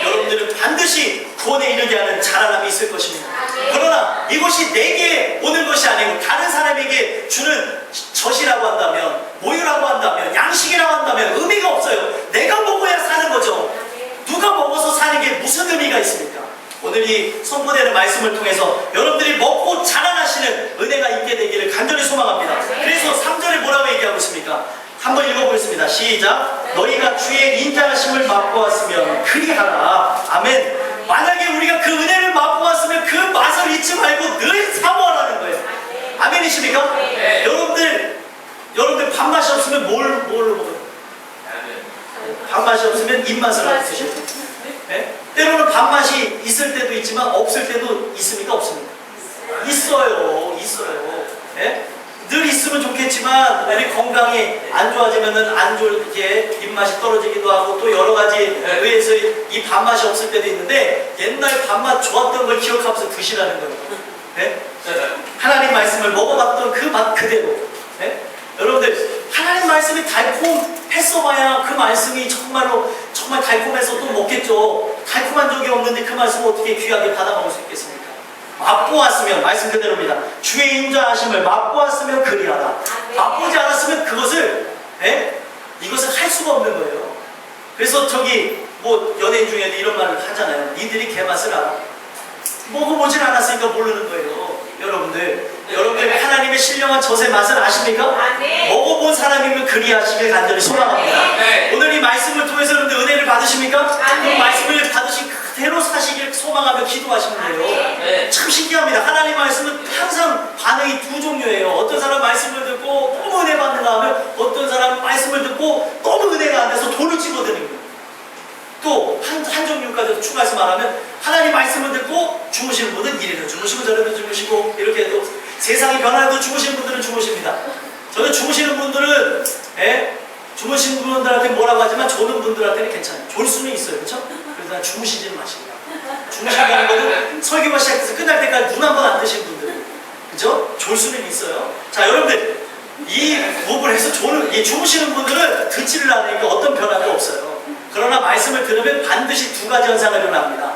여러분들은 반드시 구원에 이르게 하는 자라남이 있을 것입니다. 그러나 이것이 내게 오는 것이 아니고 다른 사람에게 주는 젖이라고 한다면, 모유라고 한다면, 양식이라고 한다면 의미가 없어요. 내가 먹어야 사는 거죠. 누가 먹어서 사는 게 무슨 의미가 있습니까? 오늘 이 선포되는 말씀을 통해서 여러분들이 먹고 자라나시는 은혜가 있게 되기를 간절히 소망합니다. 그래서 3절에 뭐라고 얘기하고 있습니까? 한번 읽어보겠습니다. 시작. 너희가 주의 인자하심을 맛보았으면 그리하라. 아멘. 만약에 우리가 그 은혜를 맛보았으면 그 맛을 잊지 말고 늘 사모하라는 거예요. 아멘이십니까? 여러분들 밥맛이 없으면 뭘로 먹어요? 밥맛이 없으면 입맛을 안 드셔요. 네? 때로는 밥맛이 있을 때도 있지만 없을 때도 있습니까? 없습니까? 있어요. 네? 늘 있으면 좋겠지만 우리 건강이 안 좋아지면은 안 좋게 입맛이 떨어지기도 하고 또 여러 가지 의해서 이 밥맛이 없을 때도 있는데, 옛날 밥맛 좋았던 걸 기억하면서 드시라는 거예요. 네? 하나님 말씀을 먹어봤던 그 맛 그대로. 네? 여러분들 하나님 말씀이 달콤했어봐야 그 말씀이 정말 달콤해서 또 먹겠죠. 달콤한 적이 없는데 그 말씀을 어떻게 귀하게 받아먹을 수 있겠습니까? 맛보았으면, 말씀 그대로입니다. 주의 인자하심을 맛보았으면 그리하라. 맛보지 않았으면 이것을 할 수가 없는 거예요. 그래서 연예인 중에도 이런 말을 하잖아요. 니들이 개맛을 알아. 먹어보질 않았으니까 모르는 거예요. 여러분들 하나님의 신령한 젖의 맛을 아십니까? 먹어본 사람이면 그리하시길 간절히 소망합니다. 오늘 이 말씀을 통해서 여러분들 은혜를 받으십니까? 그 말씀을 받으신 그대로 사시길 소망하며 기도하시면 돼요. 참 신기합니다. 하나님 말씀은 항상 반응이 두 종류예요. 어떤 사람 말씀을 듣고 너무 은혜 받는가 하면, 어떤 사람 말씀을 듣고 너무 은혜가 안 돼서 돌을 집어드는 거예요. 또 한 종류까지 추가해서 말하면, 하나님 말씀을 듣고 주무시는 분은 이래도 주무시고 저래도 주무시고, 이렇게 해도 세상이 변화해도 주무시는 분들은 주무십니다. 저는 주무시는 분들은 주무시는 분들한테 뭐라고 하지만 조는 분들한테는 괜찮아요. 졸 수는 있어요. 그렇죠? 그래서 난 주무시지는 마십니다. 주무신다는 거는 설교가 시작해서 끝날 때까지 눈 한 번 안 뜨신 분들, 그죠? 졸 수는 있어요. 자, 여러분들 이 무업을 해서 주무시는 분들은 듣지를 않으니까 어떤 변화도 없어요. 그러나 말씀을 들으면 반드시 두 가지 현상이 일어납니다.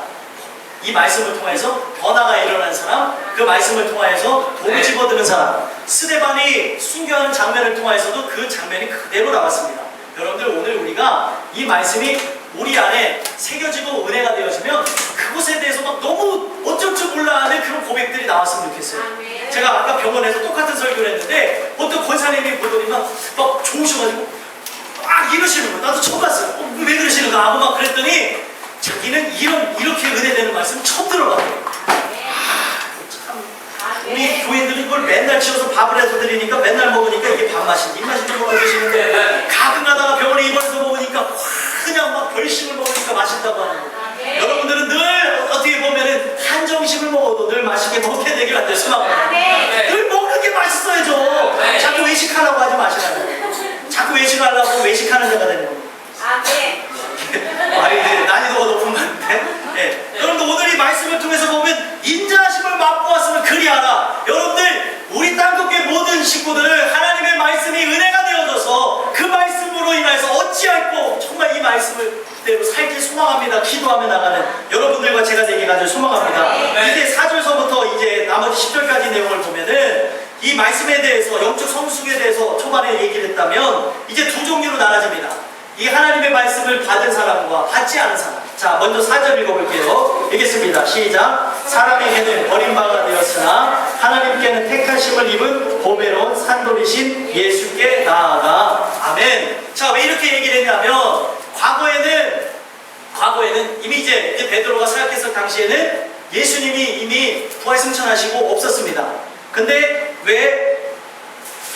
이 말씀을 통해서 변화가 일어난 사람, 그 말씀을 통해서 돌을 집어드는 사람. 스데반이 순교하는 장면을 통해서도 그 장면이 그대로 나왔습니다. 여러분들 오늘 우리가 이 말씀이 우리 안에 새겨지고 은혜가 되어지면 그것에 대해서 막 너무 어쩔 줄 몰라 하는 그런 고백들이 나왔으면 좋겠어요. 제가 아까 병원에서 똑같은 설교를 했는데 어떤 권사님이 보더니 막 좋으셔가지고 막 이러시는 거예요. 나도 처음 봤어요. 왜 그러시는가 하고 막 그랬더니 자기는 이렇게 은혜되는 말씀 처음 들어봤어요. 참 우리 교인들은 이걸 맨날 치워서 밥을 해서 드리니까 맨날 먹으니까 이게 밥맛인지 입맛이 좀 먹어주시는데, 가끔 가다가 병원에 입원해서 먹으니까 그냥 막 별심을 먹으니까 맛있다고 하는 거예요. 여러분들은 늘 어떻게 보면은 한정식을 먹어도 늘 맛있게 먹게 되길 간절히 소망합니다. 늘 먹는 게 맛있어야죠. 자꾸 외식하려고 하지 마시라고요. 자꾸 외식하려고 외식하는 자가 되는 겁니다. 난이도가 높은 말인데. 여러분들 오늘 이 말씀을 통해서 보면 인자하심을 맛보았으면 그리하라. 여러분들 우리 땅끝교회 모든 식구들을 하나님의 말씀이 은혜가 되어져서 그 말씀으로 인해서 어찌할꼬 정말 이 말씀을 그대로 살길 소망합니다. 기도하며 나가는 여러분들과 제가 되기 간절히 소망합니다. 이제 4절서부터 이제 나머지 10절까지 내용을 보면은 이 말씀에 대해서, 영적 성숙에 대해서 초반에 얘기를 했다면 이제 두 종류로 나눠집니다. 이 하나님의 말씀을 받은 사람과 받지 않은 사람. 자, 먼저 4절 읽어볼게요. 읽겠습니다. 시작. 사람에게는 버림받아 되었으나 하나님께는 택하심을 입은 보배로운 산돌이신 예수께 나아가. 아멘. 자, 왜 이렇게 얘기를 했냐면 과거에는 이미 이제 베드로가 사역했을 당시에는 예수님이 이미 부활승천하시고 없었습니다. 근데 왜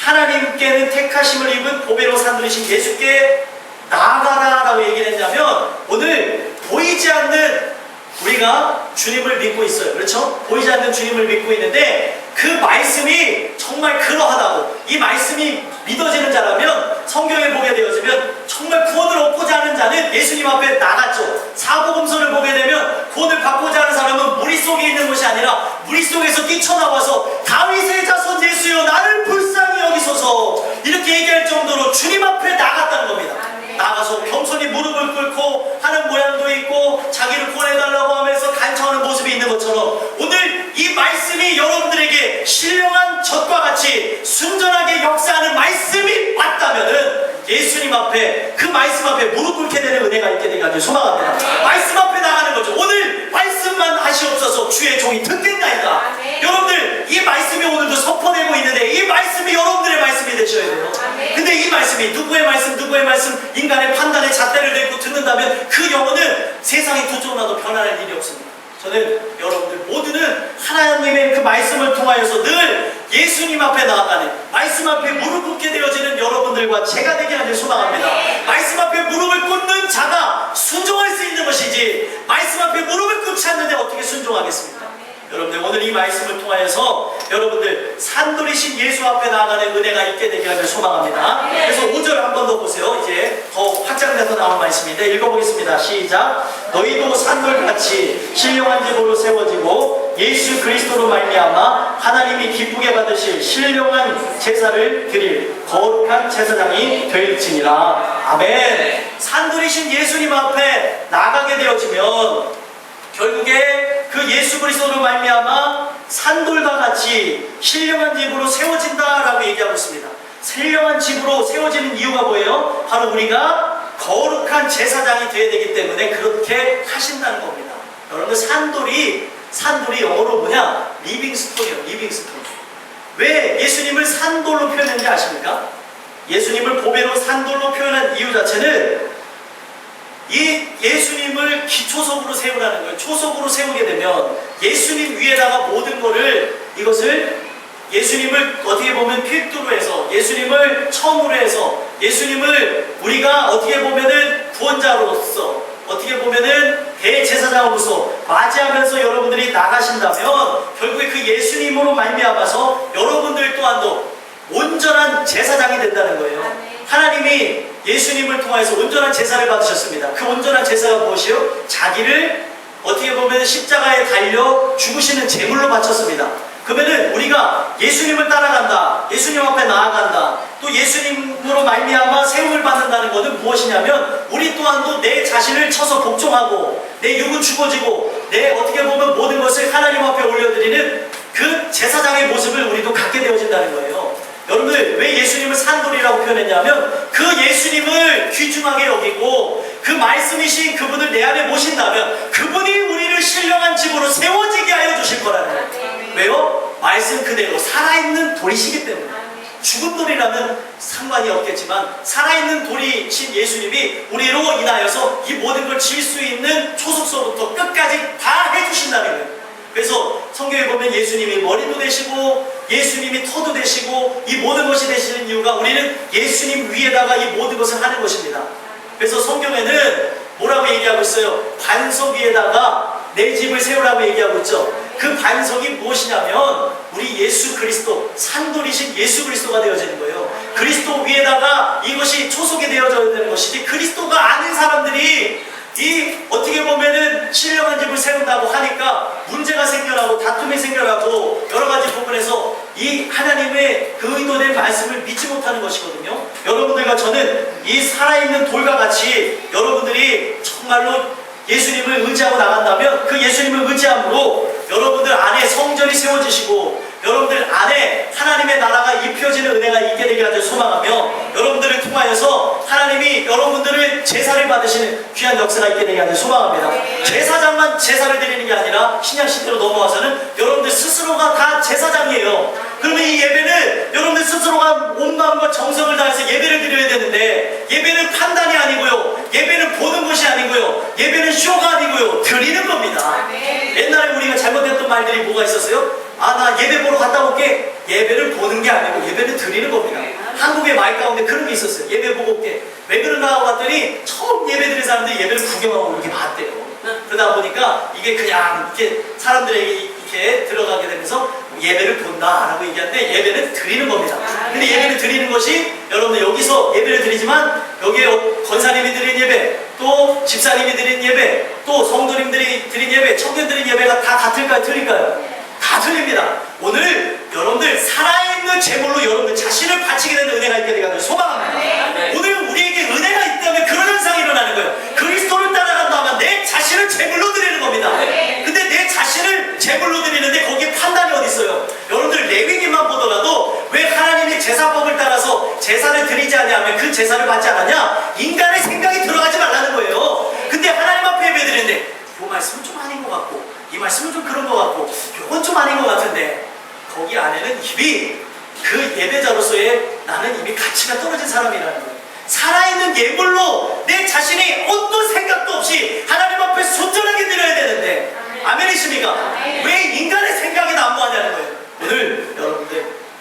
하나님께는 택하심을 입은 보배로운 산돌이신 예수께 나아가라라고 얘기를 했냐면, 오늘 보이지 않는 우리가 주님을 믿고 있어요. 그렇죠? 보이지 않는 주님을 믿고 있는데 그 말씀이 정말 그러하다고, 이 말씀이 믿어지는 자라면, 성경에 보게 되어지면 정말 구원을 얻고자 하는 자는 예수님 앞에 나갔죠. 사복음서를 보게 되면 구원을 받고자 하는 사람은 무리 속에 있는 것이 아니라 무리 속에서 뛰쳐나와서 다윗의 자손 예수여 나를 불쌍히 여기소서, 이렇게 얘기할 정도로 주님 앞에 나갔다는 겁니다. 나가서 겸손히 무릎을 꿇고 하는 모양도 있고 자기를 구원해달라고 하면서 간청하는 모습이 있는 것처럼, 오늘 이 말씀이 여러분들에게 신령한 젖과 같이 순전하게 역사하는 말씀이 맞다면은 예수님 앞에, 그 말씀 앞에 무릎 꿇게 되는 은혜가 있게 되기를 소망합니다. 말씀 앞에 나가는 거죠. 오늘 말씀만 하시옵소서 주의 종이 듣겠나이다. 여러분들 이 말씀이 오늘도 선포되고 있는데 이 말씀이 여러분들의 말씀이 되셔야 돼요. 근데 이 말씀이 누구의 말씀 인간의 판단에 잣대를 대고 듣는다면 그 영혼은 세상이 두 쪽 나도 변화할 일이 없습니다. 저는 여러분들 모두는 하나님의 그 말씀을 통하여서 늘 예수님 앞에 나아가는, 말씀 앞에 무릎 꿇게 되어지는 여러분들과 제가 되게 하길 소망합니다. 말씀 앞에 무릎을 꿇는 자가 순종할 수 있는 것이지, 말씀 앞에 무릎을 꿇지 않는데 어떻게 순종하겠습니까? 여러분들 오늘 이 말씀을 통하여서 여러분들 산돌이신 예수 앞에 나아가는 은혜가 있게 되게 하길 소망합니다. 그래서 5절 한 번 더 보세요. 이제 더 확장돼서 나온 말씀인데 읽어보겠습니다. 시작. 너희도 산돌같이 신령한 집으로 세워지고 예수 그리스도로 말미암아 하나님이 기쁘게 받으실 신령한 제사를 드릴 거룩한 제사장이 될지니라. 아멘. 산돌이신 예수님 앞에 나가게 되어지면 결국에 그 예수 그리스도로 말미암아 산돌과 같이 신령한 집으로 세워진다라고 얘기하고 있습니다. 신령한 집으로 세워지는 이유가 뭐예요? 바로 우리가 거룩한 제사장이 되어야 되기 때문에 그렇게 하신다는 겁니다. 여러분들 산돌이 영어로 뭐냐? 리빙스톤이에요. 리빙스톤. 왜 예수님을 산돌로 표현했는지 아십니까? 예수님을 보배로 산돌로 표현한 이유 자체는 이 예수님을 기초석으로 세우라는 거예요. 초석으로 세우게 되면 예수님 위에다가 모든 거를, 이것을 예수님을 어떻게 보면 필두로 해서, 예수님을 처음으로 해서, 예수님을 우리가 어떻게 보면은 구원자로서, 어떻게 보면은 대제사장으로서 맞이하면서 여러분들이 나가신다면 결국에 그 예수님으로 말미암아서 여러분들 또한도 온전한 제사장이 된다는 거예요. 하나님이 예수님을 통해서 온전한 제사를 받으셨습니다. 그 온전한 제사가 무엇이요? 자기를 어떻게 보면 십자가에 달려 죽으시는 제물로 바쳤습니다. 그러면은 우리가 예수님을 따라간다, 예수님 앞에 나아간다, 또 예수님으로 말미암아 세움을 받는다는 것은 무엇이냐면, 우리 또한도 내 자신을 쳐서 복종하고 내 육은 죽어지고 내 어떻게 보면 모든 것을 하나님 앞에 올려드리는 그 제사장의 모습을 우리도 갖게 되어진다는 거예요. 여러분들 왜 예수님을 산돌이라고 표현했냐면, 그 예수님을 귀중하게 여기고 그 말씀이신 그분을 내 안에 모신다면 그분이 우리를 신령한 집으로 세워지게 하여 주실 거라는 거예요. 왜요? 말씀 그대로 살아있는 돌이시기 때문에. 죽은 돌이라면 상관이 없겠지만 살아있는 돌이신 예수님이 우리로 인하여서 이 모든 걸 지을 수 있는 초석서부터 끝까지 다 해주신다는 거예요. 그래서 성경에 보면 예수님이 머리도 되시고 예수님이 터도 되시고 이 모든 것이 되시는 이유가 우리는 예수님 위에다가 이 모든 것을 하는 것입니다. 그래서 성경에는 뭐라고 얘기하고 있어요? 반석 위에다가 내 집을 세우라고 얘기하고 있죠. 그 반석이 무엇이냐면 우리 예수 그리스도, 산돌이신 예수 그리스도가 되어지는 거예요. 그리스도 위에다가 이것이 초석이 되어져야 되는 것이지, 그리스도가 아닌 사람들이 이 어떻게 보면은 신령한 집을 세운다고 하니까 문제가 생겨나고 다툼이 생겨나고 여러 가지 부분에서 이 하나님의 그 의도된 말씀을 믿지 못하는 것이거든요. 여러분들과 저는 이 살아있는 돌과 같이 여러분들이 정말로 예수님을 의지하고 나간다면 그 예수님을 의지함으로 여러분들 안에 성전이 세워지시고 여러분들 안에 하나님의 나라가 입혀지는 은혜가 있게 되게 하길 소망하며, 여러분들을 통하여서 하나님이 여러분들을 가져가시는 귀한 역사가 있게 되게 하는 소망합니다. 제사장만 제사를 드리는 게 아니라 신약 시대로 넘어와서는 여러분들 스스로가 다 제사장이에요. 그러면 이 예배는 여러분들 스스로가 온 마음과 정성을 다해서 예배를 드려야 되는데, 예배는 판단이 아니고요, 예배는 보는 것이 아니고요, 예배는 쇼가 아니고요, 드리는 겁니다. 옛날에 우리가 잘못했던 말들이 뭐가 있었어요? 아, 나 예배 보러 갔다 올게. 예배를 보는 게 아니고 예배는 드리는 겁니다. 한국의 말 가운데 그런 게 있었어요. 예배 보고 올게. 왜 그런가 하고 봤더니 처음 예배 드린 사람들이 예배를 구경하고 이렇게 봤대요. 그러다 보니까 이게 그냥 이렇게 사람들에게 이렇게 들어가게 되면서 예배를 본다라고 얘기하는데, 예배는 드리는 겁니다. 근데 예배를 드리는 것이, 여러분들 여기서 예배를 드리지만 여기에 권사님이 드린 예배, 또 집사님이 드린 예배, 또 성도님들이 드린 예배, 청년들의 예배가 다 같을까요? 틀릴까요? 다 틀립니다. 오늘 여러분들 살아있는 제물로 여러분들 자신을 바치게 되는 은혜가 있게 되기를 소망합니다. 오늘 우리에게 은혜가 있다면 그런 현상이 일어나는 거예요. 그리스도를 따라간다면 내 자신을 제물로 드리는 겁니다. 근데 내 자신을 제물로 드리는데 거기에 판단이 어디 있어요? 여러분들 레위기만 보더라도 왜 하나님의 제사법을 따라서 제사를 드리지 않냐면 그 제사를 받지 않았냐? 인간의 생각이 들어가지 말라는 거예요. 근데 하나님 앞에 예배 드리는데 이 말씀은 좀 아닌 것 같고, 이 말씀은 좀 그런 것 같고, 이건 좀 아닌 것 같은데, 거기 안에는 이미 그 예배자로서의 나는 이미 가치가 떨어진 사람이라는 거예요. 살아있는 예물로 내 자신이 어떤 생각도 없이 하나님 앞에 순전하게 드려야 되는데, 아멘이십니까? 왜 인간의 생각이 난무하냐는 거예요. 오늘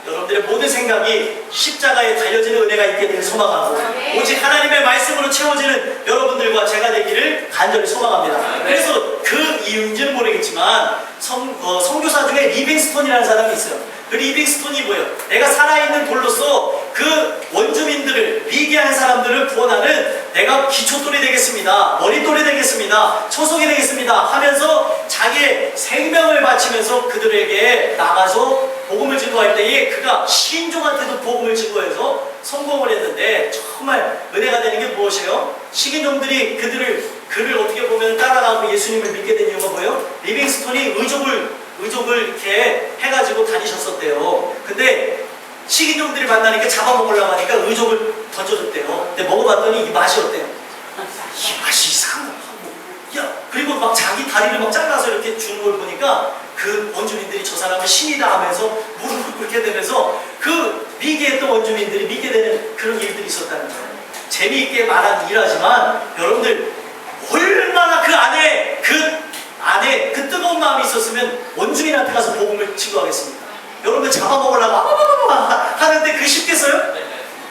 여러분들의 모든 생각이 십자가에 달려지는 은혜가 있게 되는 소망하고, 오직 하나님의 말씀으로 채워지는 여러분들과 제가 되기를 간절히 소망합니다. 그래서 그 이유인지는 모르겠지만 선교사 중에 리빙스톤이라는 사람이 있어요. 그 리빙스톤이 뭐예요? 내가 살아있는 돌로서 그 원주민들을, 미개한 사람들을 구원하는 내가 기초돌이 되겠습니다, 머리돌이 되겠습니다, 초석이 되겠습니다 하면서 자기의 생명을 바치면서 그들에게 나가서 복음을 증거할 때에 그가 시인종한테도 복음을 증거해서 성공을 했는데, 정말 은혜가 되는 게 무엇이에요? 식인종들이 그를 어떻게 보면 따라가고 예수님을 믿게 된 이유가 뭐예요? 리빙스톤이 의족을 이렇게 해가지고 다니셨었대요. 근데 식인종들이 만나니까 잡아먹으려고 하니까 의족을 던져줬대요. 근데 먹어봤더니 이 맛이 어때요? 이 맛이 이상한 거야. 야, 그리고 막 자기 다리를 막 잘라서 이렇게 주는 걸 보니까 그 원주민들이 저 사람은 신이다 하면서 무릎을 꿇게 되면서 그 미개했던 원주민들이 믿게 되는 그런 일들이 있었다는 거예요. 재미있게 말한 일하지만 여러분들 얼마나 그 안에 그 뜨거운 마음이 있었으면 원주민한테 가서 복음을 증거하겠습니까? 여러분들 잡아먹으려고 하는데 그 쉽겠어요?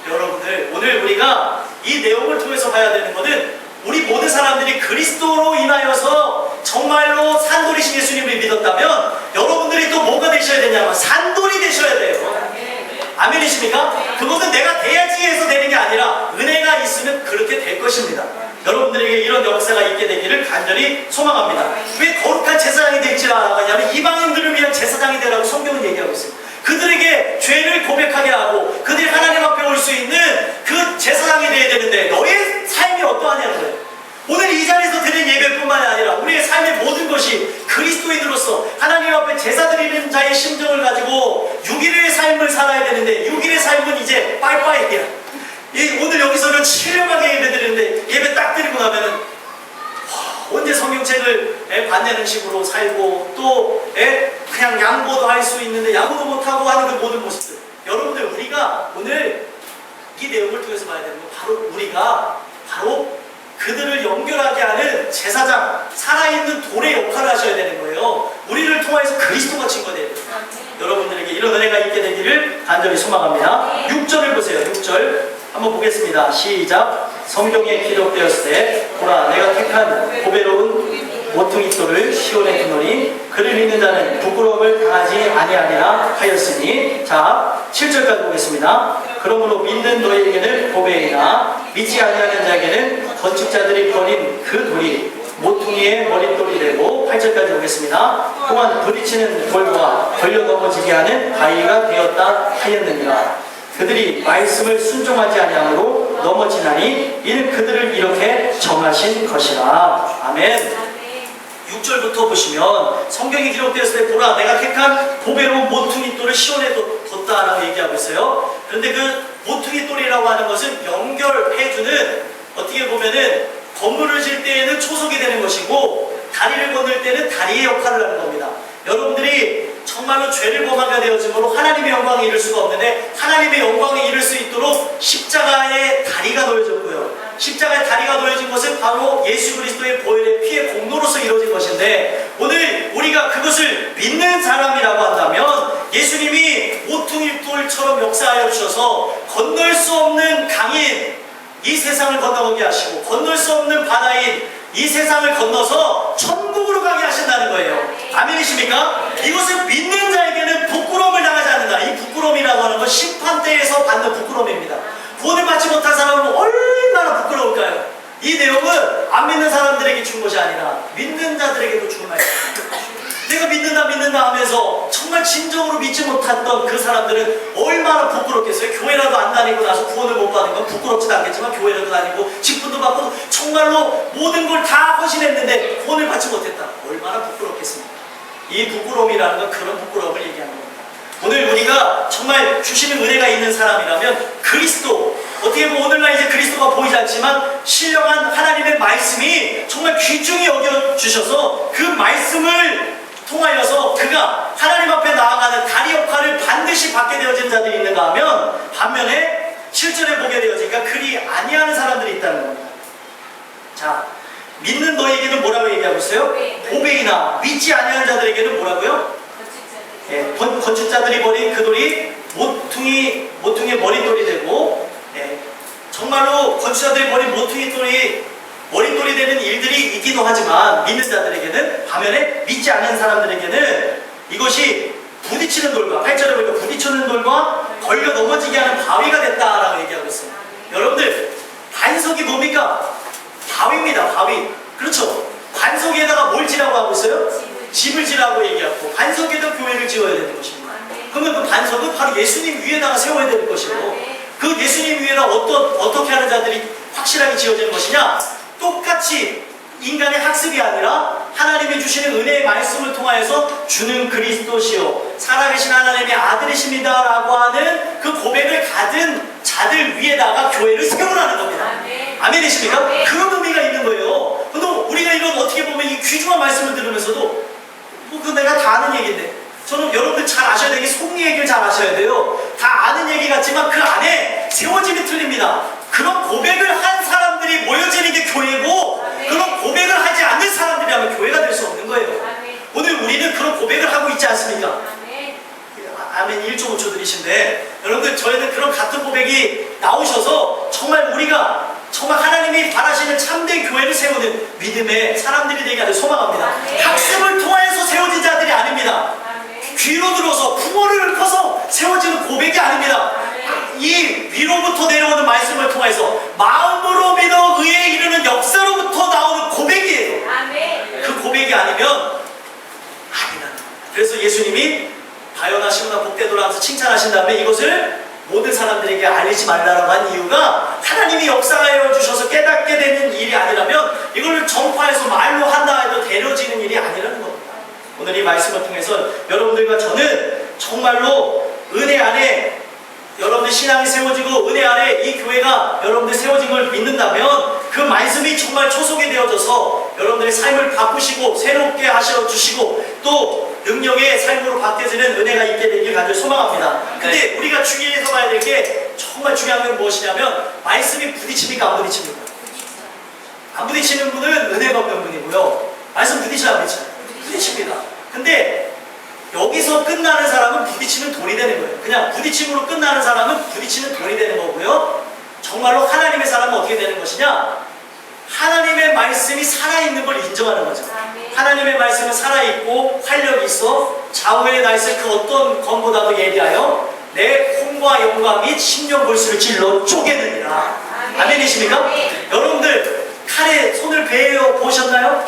여러분들 오늘 우리가 이 내용을 통해서 봐야 되는 것은, 우리 모든 사람들이 그리스도로 인하여서 정말로 산돌이신 예수님을 믿었다면 여러분들이 또 뭐가 되셔야 되냐면 산돌이 되셔야 돼요. 아멘이십니까? 그것은 내가 돼야지 해서 되는 게 아니라 은혜가 있으면 그렇게 될 것입니다. 여러분들에게 이런 역사가 있게 되기를 간절히 소망합니다. 왜 거룩한 제사장이 될지 알아가냐면 이방인들을 위한 제사장이 되라고 성경은 얘기하고 있어요. 그들에게 죄를 고백하게 하고 그들이 하나님 앞에 올 수 있는 그 제사장이 되어야 되는데, 너의 삶이 어떠하냐는 거예요. 오늘 이 자리에서 드린 예배뿐만 아니라 우리의 삶의 모든 것이 그리스도인으로서 하나님 앞에 제사 드리는 자의 심정을 가지고 6일의 삶을 살아야 되는데, 6일의 삶은 이제 빠이빠이야. 오늘 여기서는 신령하게 예배 드리는데, 예배 딱 드리고 나면은 언제 성경책을 반내는 식으로 살고, 또 그냥 양보도 할 수 있는데 양보도 못하고 하는 그 모든 모습들. 여러분들 우리가 오늘 이 내용을 통해서 봐야 되는 건 바로 그들을 연결하게 하는 제사장, 살아있는 돌의 역할을 하셔야 되는 거예요. 우리를 통해서 그리스도가 증거돼야 돼요. 여러분들에게 이런 은혜가 있게 되기를 간절히 소망합니다. 6절을 보세요. 6절 한번 보겠습니다. 시작. 성경에 기록되었을 때 보라, 내가 택한 보배로운 모퉁이 돌을 시온에 두노니 그를 믿는 자는 부끄러움을 당하지 아니하리라 하였으니. 자, 7절까지 보겠습니다. 그러므로 믿는 너희에게는 보배이나 믿지 아니하는 자에게는 건축자들이 버린 그 돌이 모퉁이의 머릿돌이 되고. 8절까지 보겠습니다. 또한 부딪히는 돌과 걸려 넘어지게 하는 바위가 되었다 하였느니라. 그들이 말씀을 순종하지 아니함으로 넘어지나니 이는 그들을 이렇게 정하신 것이라. 아멘. 6절부터 보시면 성경에 기록되었을 때 보라, 내가 택한 보배로운 모퉁이 돌을 시온에 뒀다라고 얘기하고 있어요. 그런데 그 모퉁이 돌이라고 하는 것은 연결해주는, 어떻게 보면은 건물을 질 때에는 초석이 되는 것이고 다리를 건널 때는 다리의 역할을 하는 겁니다. 여러분들이 정말로 죄를 범하게 되어짐으로 하나님의 영광에 이를 수가 없는데 하나님의 영광에 이를 수 있도록 십자가의 다리가 놓여졌고요. 십자가의 다리가 놓여진 것은 바로 예수 그리스도의 보혈의 피의 공로로서 이루어진 것인데 오늘 우리가 그것을 믿는 사람이라고 한다면 예수님이 오퉁일돌처럼 역사하여 주셔서 건널 수 없는 강인 이 세상을 건너가게 하시고 건널 수 없는 바다인 이 세상을 건너서 천국으로 가게 하신다는 거예요. 아멘이십니까? 이것을 믿는 자에게는 부끄러움을 당하지 않는다. 이 부끄러움이라고 하는 건 심판대에서 받는 부끄러움입니다. 구원을 받지 못한 사람은 얼마나 부끄러울까요? 이 내용은 안 믿는 사람들에게 준 것이 아니라 믿는 자들에게도 준 말씀입니다. 내가 믿는다 하면서 정말 진정으로 믿지 못했던 그 사람들은 얼마나 부끄럽겠어요. 교회라도 안 다니고 나서 구원을 못 받은 건 부끄럽지도 않겠지만 교회라도 다니고 직분도 받고 정말로 모든 걸 다 헌신했는데 구원을 받지 못했다. 얼마나 부끄럽겠습니까? 이 부끄러움이라는 건 그런 부끄러움을 얘기하는 겁니다. 오늘 우리가 정말 주시는 은혜가 있는 사람이라면 그리스도, 어떻게 보면 오늘날 이제 그리스도가 보이지 않지만 신령한 하나님의 말씀이 정말 귀중히 여겨주셔서 그 말씀을 통하여서 그가 하나님 앞에 나아가는 다리 역할을 반드시 받게 되어진 자들이 있는가 하면 반면에 실전에 보게 되어지니까 그리 아니하는 사람들이 있다는 겁니다. 자, 믿는 너에게는 뭐라고 얘기하고 있어요? 고백이나 믿지 아니하는 자들에게는 뭐라고요? 건축자들이 버린 그 돌이 모퉁이의 머릿돌이 되고, 정말로 건축자들이 버린 모퉁이 돌이 머릿돌이 되는 일들이 있기도 하지만 믿는 자들에게는, 반면에 믿지 않는 사람들에게는 이것이 부딪히는 돌과, 8절에 보니까 부딪히는 돌과 걸려 넘어지게 하는 바위가 됐다라고 얘기하고 있어요. 여러분들, 반석이 뭡니까? 바위입니다. 바위. 그렇죠? 반석에다가 뭘 지라고 하고 있어요? 집을 지라고 얘기하고 반석에도 교회를 지어야 되는 것입니다. 그러면 그 반석은 바로 예수님 위에다가 세워야 되는 것이고 그 예수님 위에다 어떻게 하는 자들이 확실하게 지어지는 것이냐? 똑같이 인간의 학습이 아니라 하나님이 주시는 은혜의 말씀을 통하여서 주는 그리스도시요 살아계신 하나님의 아들이십니다 라고 하는 그 고백을 가진 자들 위에다가 교회를 세우라는 겁니다. 아멘이십니까? 그런 의미가 있는 거예요. 근데 우리가 이런 어떻게 보면 이 귀중한 말씀을 들으면서도 그 내가 다 아는 얘기인데, 저는 여러분들 잘 아셔야 되는 게 속 얘기를 잘 아셔야 돼요. 다 아는 얘기 같지만 그 안에 세워짐이 틀립니다. 그런 고백을 한 사람들이 모여지는 게 교회고 그런 고백을 하지 않는 사람들이라면 교회가 될 수 없는 거예요. 오늘 우리는 그런 고백을 하고 있지 않습니까? 아멘 1.5초 들이신데 여러분들 저희는 그런 같은 고백이 나오셔서 정말 우리가 정말 하나님이 바라시는 참된 교회를 세우는 믿음의 사람들이 되게 하길 소망합니다. 학습을 통하여서 세워진 자들이 아닙니다. 귀로 들어서 풍어를 읊어서 세워지는 고백이 아닙니다. 이 위로부터 내려오는 말씀을 통해서 마음으로 믿어 의에 이르는 역사로부터 나오는 고백이에요. 그 고백이 아니면 아니라. 그래서 예수님이 바요나시구나 복되도라 하면서 칭찬하신 다음에 이것을 모든 사람들에게 알리지 말라라고 한 이유가 하나님이 역사하여 주셔서 깨닫게 되는 일이 아니라면 이걸 전파해서 말로 한다 해도 되려지는 일이 아니라는 겁니다. 오늘 이 말씀을 통해서 여러분들과 저는 정말로 은혜 안에 여러분들 신앙이 세워지고 은혜 안에 이 교회가 여러분들 세워진 걸 믿는다면 그 말씀이 정말 초속이 되어져서 여러분들의 삶을 바꾸시고 새롭게 하셔 주시고 또 능력의 삶으로 바뀌어지는 은혜가 있게 되길 간절히 소망합니다. 근데 우리가 주의해서 봐야 될 게 정말 중요한 건 무엇이냐면 말씀이 부딪힙니까 안 부딪힙니까? 안 부딪히는 분은 은혜가 없는 분이고요. 말씀 부딪히지 안 부딪혀요? 부딪힙니다. 근데 여기서 끝나는 사람은 부딪히는 돌이 되는 거예요. 그냥 부딪힘으로 끝나는 사람은 부딪히는 돌이 되는 거고요. 정말로 하나님의 사람은 어떻게 되는 것이냐? 하나님의 말씀이 살아있는 걸 인정하는 거죠. 하나님의 말씀은 살아있고 활력이 있어 좌우에 나있을 그 어떤 검보다도 예리하여 내 혼과 영과 및 심령 골수를 찔러 쪼개느니라. 아멘이십니까? 여러분들 칼에 손을 베어 보셨나요?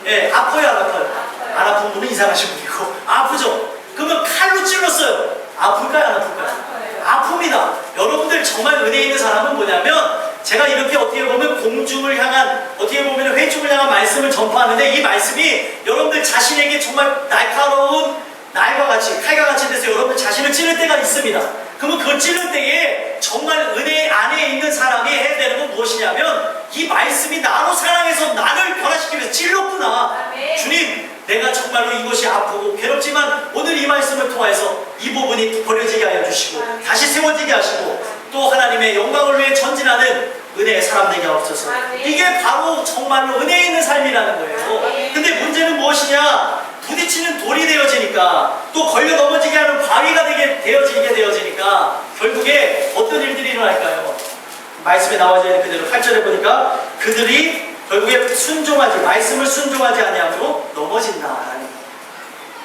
예, 아파요 안 아파요? 안 아픈 분은 이상하신 분이고 아프죠? 그러면 칼로 찔렀어요. 아플까요 안 아플까요? 아픕니다. 여러분들 정말 은혜 있는 사람은 뭐냐면 제가 이렇게 어떻게 보면 공중을 향한 어떻게 보면 회중을 향한 말씀을 전파하는데 이 말씀이 여러분들 자신에게 정말 날카로운 날과 같이 칼과 같이 돼서 여러분들 자신을 찌를 때가 있습니다. 그러면 그 찌를 때에 정말 은혜 안에 있는 사람이 해야 되는 건 무엇이냐면 이 말씀 말씀이 나로 사랑해서 나를 변화시키기 위해서 찔렀구나. 주님, 내가 정말로 이것이 아프고 괴롭지만 오늘 이 말씀을 통해서 이 부분이 버려지게 하여 주시고 다시 세워지게 하시고 또 하나님의 영광을 위해 전진하는 은혜의 사람 되게 하옵소서. 이게 바로 정말로 은혜 있는 삶이라는 거예요. 근데 문제는 무엇이냐? 부딪히는 돌이 되어지니까 또 걸려 넘어지게 하는 바위가 되어지니까 결국에 어떤 일들이 일어날까요? 말씀에 나와 있는 그대로 8절에 보니까 그들이 결국에 말씀을 순종하지 아니함으로 넘어진다.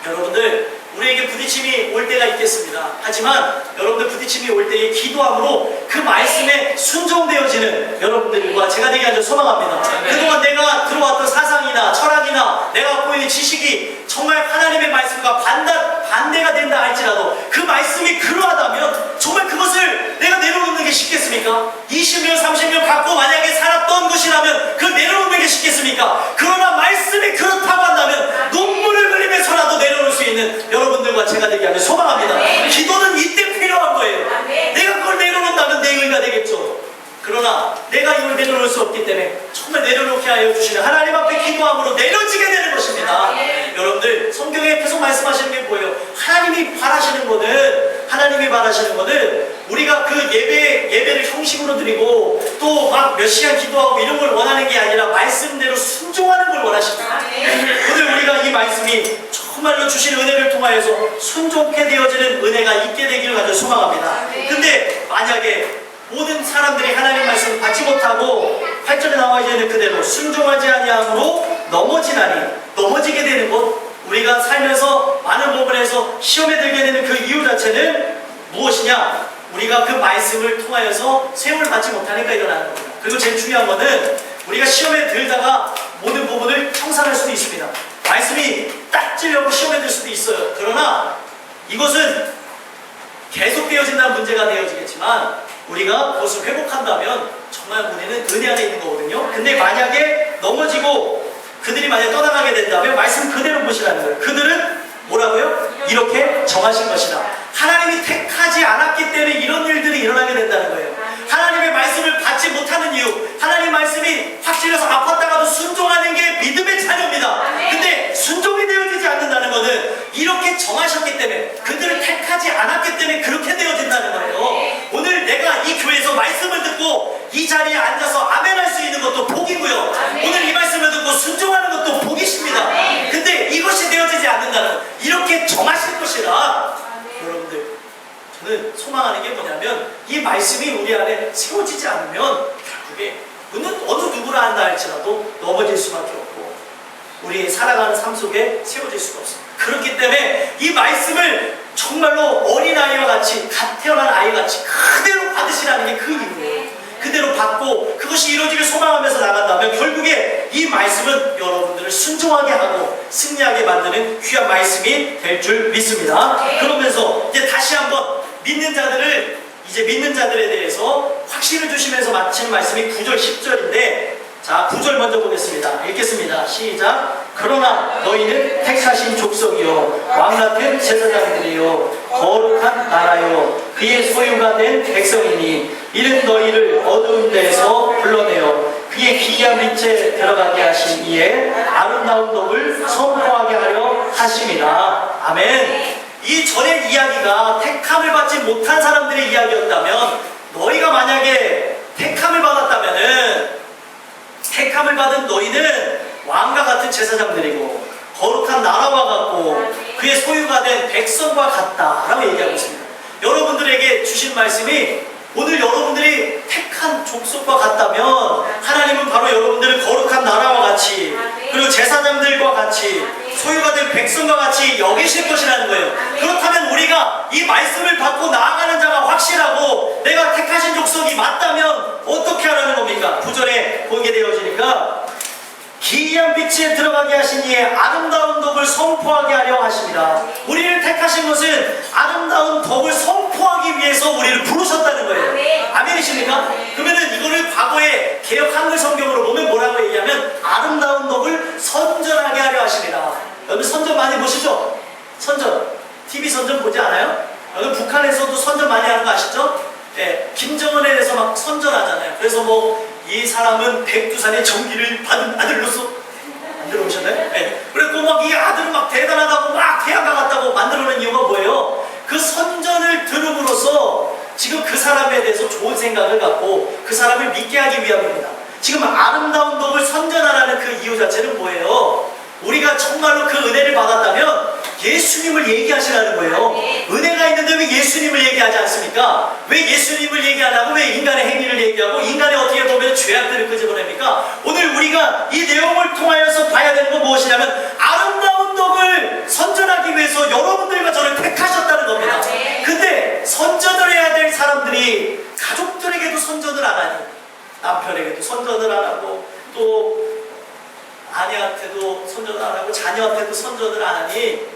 여러분들, 우리에게 부딪힘이 올 때가 있겠습니다. 하지만 여러분들 부딪힘이 올 때에 기도함으로 그 말씀에 순종되어지는 여러분들과 제가 되게 하죠. 소망합니다. 그동안 내가 들어왔던 사상이나 철학이나 내가 갖고 있는 지식이 정말 하나님의 말씀과 반대가 된다 할지라도 그 말씀이 그러하다면 정말 그것을 내가 내려놓는 게 쉽겠습니까? 20년 30년 갖고 만약에 살았던 것이라면 그 내려놓는 게 쉽겠습니까? 그러나 말씀이 그렇다고 한다면 눈물을 흘리면서라도 내려놓을 수 있는 여러분들과 제가 되게 하면 소망합니다. 기도는 이때 필요한 거예요. 내가 그걸 내려놓는다면 내 의가 되겠죠. 그러나 내가 이걸 내려놓을 수 없기 때문에 정말 내려놓게 하여 주시는 하나님 앞에 기도함으로 내려지게 되는 것입니다. 여러분들, 성경에 계속 말씀하시는 게 뭐예요? 하나님이 바라시는 거는 우리가 그 예배를 형식으로 드리고 또 막 몇 시간 기도하고 이런 걸 원하는 게 아니라 말씀대로 순종하는 걸 원하십니다. 오늘 우리가 이 말씀이 정말로 주신 은혜를 통하여서 순종케 되어지는 은혜가 있게 되기를 가져 소망합니다. 근데 만약에 모든 사람들이 하나님 말씀을 받지 못하고 8절에 나와 있는 그대로 순종하지 아니함으로 넘어지게 되는 것, 우리가 살면서 많은 부분에서 시험에 들게 되는 그 이유 자체는 무엇이냐? 우리가 그 말씀을 통하여서 세움을 받지 못하니까 일어나는 겁니다. 그리고 제일 중요한 것은 우리가 시험에 들다가 모든 부분을 청산할 수도 있습니다. 말씀이 딱 찔려고 시험에 들 수도 있어요. 그러나 이것은 계속 되어진다는 문제가 되어지겠지만 우리가 그것을 회복한다면 정말 우리는 은혜 안에 있는 거거든요. 근데 만약에 넘어지고 그들이 만약에 떠나가게 된다면 말씀 그대로 보시라는 거예요. 그들은 뭐라고요? 이렇게 정하신 것이다. 하나님이 택하지 않았기 때문에 이런 일들이 일어나게 된다는 거예요. 하나님의 말씀을 받지 못하는 이유, 하나님 말씀이 확실해서 아팠다가도 순종하는 게 믿음의 자녀입니다. 근데 순종이 되어지지 않는다는 것은 이렇게 정하셨기 때문에, 그들을 택하지 않았기 때문에 그렇게 되어진다는 거예요. 오늘 내가 이 교회에서 말씀을 듣고 이 자리에 앉아서 아멘할 수 있는 것도 복이고요. 오늘 이 말씀을 듣고 순종하는 것도 복이십니다. 근데 이것이 되어지지 않는다는, 이렇게 정하실 것이라 여러분들, 저는 소망하는 게 뭐냐면 이 말씀이 우리 안에 세워지지 않으면 결국에 어느 누구라 한다 할지라도 넘어질 수밖에 없고 우리 살아가는 삶 속에 세워질 수가 없습니다. 그렇기 때문에 이 말씀을 정말로 어린아이와 같이, 갓 태어난 아이같이 그대로 받으시라는 게 그 이유예요. 그대로 받고 그것이 이루어지길 소망하면서 나간다면 결국에 이 말씀은 여러분들을 순종하게 하고 승리하게 만드는 귀한 말씀이 될 줄 믿습니다. 그러면서 이제 다시 한번 믿는 자들에 대해서 확신을 주시면서 마치는 말씀이 9절 10절인데, 자, 9절 먼저 보겠습니다. 읽겠습니다. 시작. 그러나 너희는 택하신 족속이요 왕 같은 제사장들이요 거룩한 나라요 그의 소유가 된 백성이니 이는 너희를 어두운 데서 불러내어 그의 기이한 빛에 들어가게 하신 이의 아름다운 법을 선포하게 하려 하심이라. 아멘. 이 전의 이야기가 택함을 받지 못한 사람들의 이야기였다면, 너희가 만약에 택함을 받은 너희는 왕과 같은 제사장들이고 거룩한 나라와 같고 그의 소유가 된 백성과 같다라고 얘기하고 있습니다. 여러분들에게 주신 말씀이 오늘 여러분들이 택한 족속과 같다면 하나님은 바로 여러분들을 거룩한 나라와 같이, 그리고 제사장들과 같이, 소유가 된 백성과 같이 여기실 것이라는 거예요. 그렇다면 우리가 이 말씀을 받고 나아가는 자가 확실하고 내가 택하신 족속이 맞다면 어떻게 하라는 겁니까? 9절에 보게 되어지니까 기이한 빛에 들어가게 하신 이의 아름다운 덕을 선포하게 하려 하십니다. 우리를 택하신 것은 아름다운 덕을 선포하기 위해서 우리를 부르셨다는 거예요. 아멘이십니까? 그러면은 이거를 과거에 개역 한글 성경으로 보면 뭐라고 얘기하면 아름다운 덕을 선전하게 하려 하십니다. 여러분 선전 많이 보시죠? 선전, TV 선전 보지 않아요? 여러분 북한에서도 선전 많이 하는 거 아시죠? 네, 김정은에 대해서 막 선전하잖아요. 그래서 뭐 이 사람은 백두산의 정기를 받은 아들로서 만들어 오셨나요? 네. 그리고 막 이 아들은 막 대단하다고 막 태양과 같다고 만들어낸 이유가 뭐예요? 그 선전을 들음으로써 지금 그 사람에 대해서 좋은 생각을 갖고 그 사람을 믿게 하기 위함입니다. 지금 아름다운 덕을 선전하라는 그 이유 자체는 뭐예요? 우리가 정말로 그 은혜를 받았다면 예수님을 얘기하시라는 거예요. 은혜가 있는데 왜 예수님을 얘기하지 않습니까? 왜 예수님을 얘기 안 하고 왜 인간의 행위를 얘기하고 인간의 어떻게 보면 죄악들을 끄집어냅니까? 오늘 우리가 이 내용을 통하여서 봐야 되는 건 무엇이냐면 아름다운 덕을 선전하기 위해서 여러분들과 저를 택하셨다는 겁니다. 근데 선전을 해야 될 사람들이 가족들에게도 선전을 안 하니, 남편에게도 선전을 안 하고, 또 아내한테도 선전을 안 하고 자녀한테도 선전을 안 하니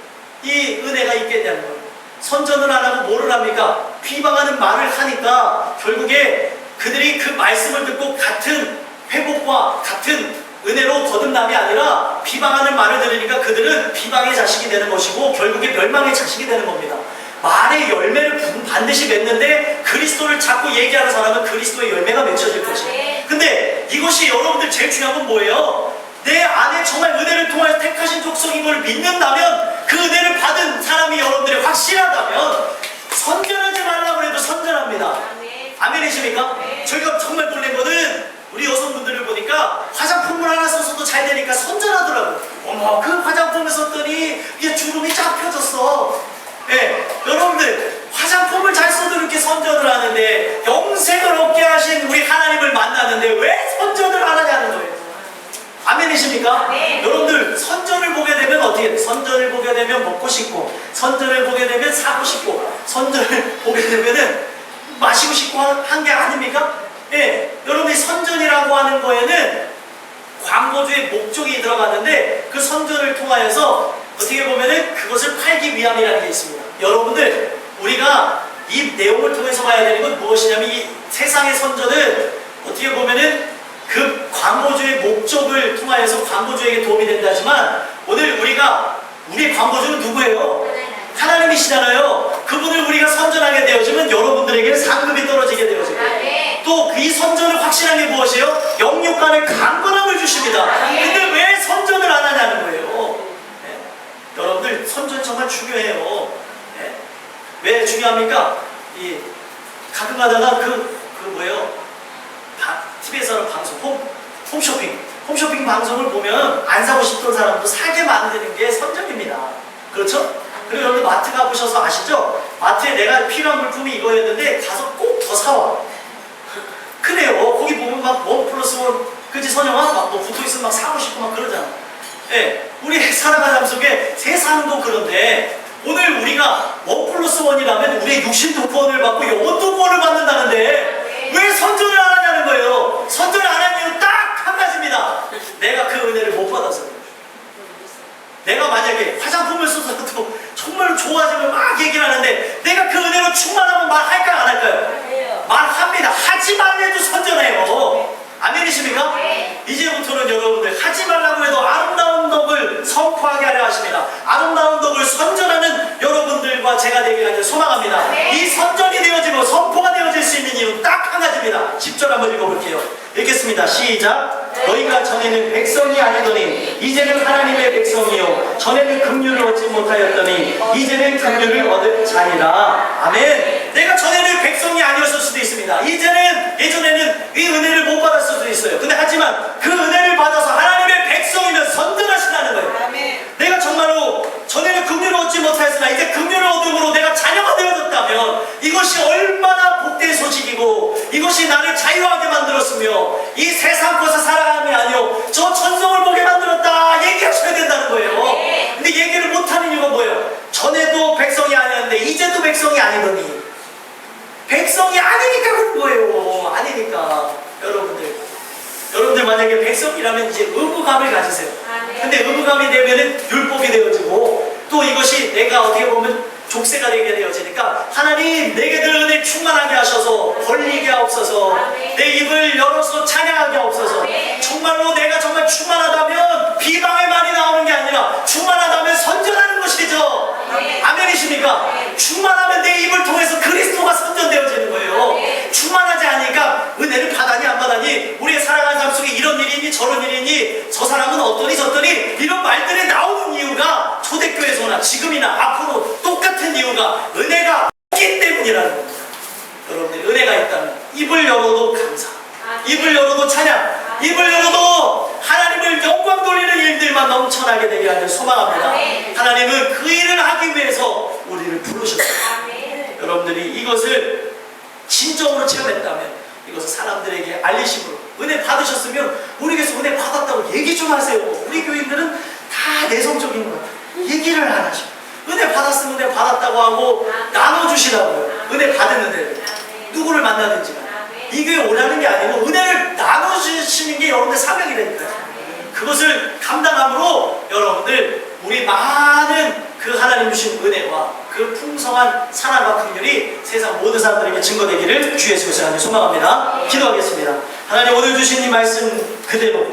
이 은혜가 있겠냐는 거예요. 선전을 안 하고 뭐를 합니까? 비방하는 말을 하니까 결국에 그들이 그 말씀을 듣고 같은 회복과 같은 은혜로 거듭남이 아니라 비방하는 말을 들으니까 그들은 비방의 자식이 되는 것이고 결국에 멸망의 자식이 되는 겁니다. 말의 열매를 반드시 맺는데 그리스도를 자꾸 얘기하는 사람은 그리스도의 열매가 맺혀질 것이에요. 근데 이것이 여러분들 제일 중요한 건 뭐예요? 내 안에 정말 은혜를 통하여 택하신 족속인 걸 믿는다면 그 은혜를 받은 사람이 여러분들이 확실하다면 선전하지 말라고 해도 선전합니다. 아멘이십니까? 저희가 정말 놀란 거는 우리 여성분들을 보니까 화장품을 하나 써서도 잘 되니까 선전하더라고요. 어머, 그 화장품을 썼더니 이게 주름이 쫙 펴졌어. 네, 여러분들 화장품을 잘 써도 이렇게 선전을 하는데 영생을 얻게 하신 우리 하나님을 만나는데 왜 선전을 안 하냐는 거예요. 아멘이십니까? 네. 여러분들 선전을 보게 되면 어떻게 돼요? 선전을 보게 되면 먹고 싶고, 선전을 보게 되면 사고 싶고, 선전을 보게 되면은 마시고 싶고 한 게 아닙니까? 예, 여러분이 선전이라고 하는 거에는 광고주의 목적이 들어가는데 그 선전을 통하여서 어떻게 보면은 그것을 팔기 위함이라는 게 있습니다. 여러분들 우리가 이 내용을 통해서 봐야 되는 건 무엇이냐면 이 세상의 선전은 어떻게 보면은 그 광고주의 목적을 통하여서 광고주에게 도움이 된다지만 오늘 우리의 광고주는 누구예요? 하나님이시잖아요. 그분을 우리가 선전하게 되어지면 여러분들에게는 상급이 떨어지게 되어지고 또 이 선전을 확실한 게 무엇이에요? 영육간의 강건함을 주십니다. 근데 왜 선전을 안 하냐는 거예요. 네? 여러분들 선전 정말 중요해요. 네? 왜 중요합니까? 가끔 가다가 뭐예요? TV에서 하는 방송, 홈쇼핑 방송을 보면 안 사고 싶던 사람도 사게 만드는 게 선전입니다. 그렇죠? 그리고 여러분 마트 가보셔서 아시죠? 마트에 내가 필요한 물품이 이거였는데 가서 꼭 더 사와. 그래요. 거기 보면 막 1+1, 그치 선영아? 막 뭐 붙어있으면 막 사고 싶고 막 그러잖아. 예, 우리 살아가는 삶 속에 세상도 그런데 오늘 우리가 1+1이라면 우리의 육신도 구원을 받고 영혼도 구원을 받는다는데 왜 선전을 안 하냐는 거예요. 선전을 안 하는 이유는 딱 한 가지입니다. 내가 그 은혜를 못 받아서. 내가 만약에 화장품을 써서도 정말 좋아지면 막 얘기를 하는데 내가 그 은혜로 충만하면 말할까요 안 할까요? 말합니다. 하지 말래도 선전해요. 아멘이십니까? 이제부터는 여러분들 하지 말라고 해도 아름다운 덕을 선포하게 하려 하십니다. 아름다운 덕을 선전하는 여러분들과 제가 되기를 하길 소망합니다. 이 선전이 되어지고 선포가 되어질 수 있는 이유는 딱 한 가지입니다. 10절 한번 읽어볼게요. 읽겠습니다. 시작. 너희가 전에는 백성이 아니더니 이제는 하나님의 백성이요 전에는 긍휼을 얻지 못하였더니 이제는 긍휼을 얻을 자니라. 아멘. 내가 전에는 백성이 아니었을 수도 있습니다. 이제는 예전에는 이 은혜를 못 받았을 수도 있어요. 근데 하지만 그 은혜를 받아서 하나님의 백성이면 선전하신다는 거예요. 아멘. 내가 정말로 전에는 긍휼을 얻지 못하였으나 이제 긍휼을 얻음으로 내가 자녀가 되어졌다면 이것이 얼마나 복된 소식이고 이것이 나를 자유하게 만들었으며 이 세상 것을 살아감이 아니요 저 천성을 보게 만들었다 얘기하셔야 된다는 거예요. 근데 얘기를 못하는 이유가 뭐예요? 전에도 백성이 아니었는데 이제도 백성이 아니더니 백성이 아니니까 그런 거예요. 아니니까 여러분들 만약에 백성이라면 이제 의무감을 가지세요. 근데 의무감이 되면은 율법이 되어지고 또 이것이 내가 어떻게 보면 족쇄가 되게 되어지니까 하나님 내게 늘 은혜 충만하게 하셔서 걸리게 하옵소서. 내 입을 열어서 찬양하게 하옵소서. 정말로 내가 정말 충만하다면 비방의 말이 나오는 게 아니라 충만하다면 선전하는 것이죠. 아멘이십니까? 충만하면 내 입을 통해서 그리스도가 선전되어지는 거예요. 충만하지 않으니까 은혜를 받아니 안 받아니 우리의 삶 저런 일이니 저 사람은 어떠니 저떠니 이런 말들이 나오는 이유가 초대교회에서나 지금이나 앞으로 똑같은 이유가 은혜가 없기 때문이라는 겁니다. 여러분들 은혜가 있다면 입을 열어도 감사, 입을 열어도 찬양, 입을 열어도 하나님을 영광 돌리는 일들만 넘쳐나게 되게 하길 소망합니다. 하나님은 그 일을 하기 위해서 우리를 부르셨습니다. 여러분들이 이것을 진정으로 체험했다면 이것을 사람들에게 알리심으로 은혜 받으셨으면 우리 교회에서 은혜 받았다고 얘기 좀 하세요. 우리 교인들은 다 내성적인 것 같아요. 얘기를 안 하셔. 은혜 받았으면 은혜 받았다고 하고 나눠주시라고요. 은혜 받은 은혜를 누구를 만나든지 이 교회 오라는 게 아니고 은혜를 나눠주시는 게 여러분들 사명이라니까요. 그것을 감당함으로 여러분들 우리 많은 그 하나님 주신 은혜와 그 풍성한 사랑과 긍휼이 세상 모든 사람들에게 증거되기를 주의 예수로 소망합니다. 기도하겠습니다. 하나님 오늘 주신 이 말씀 그대로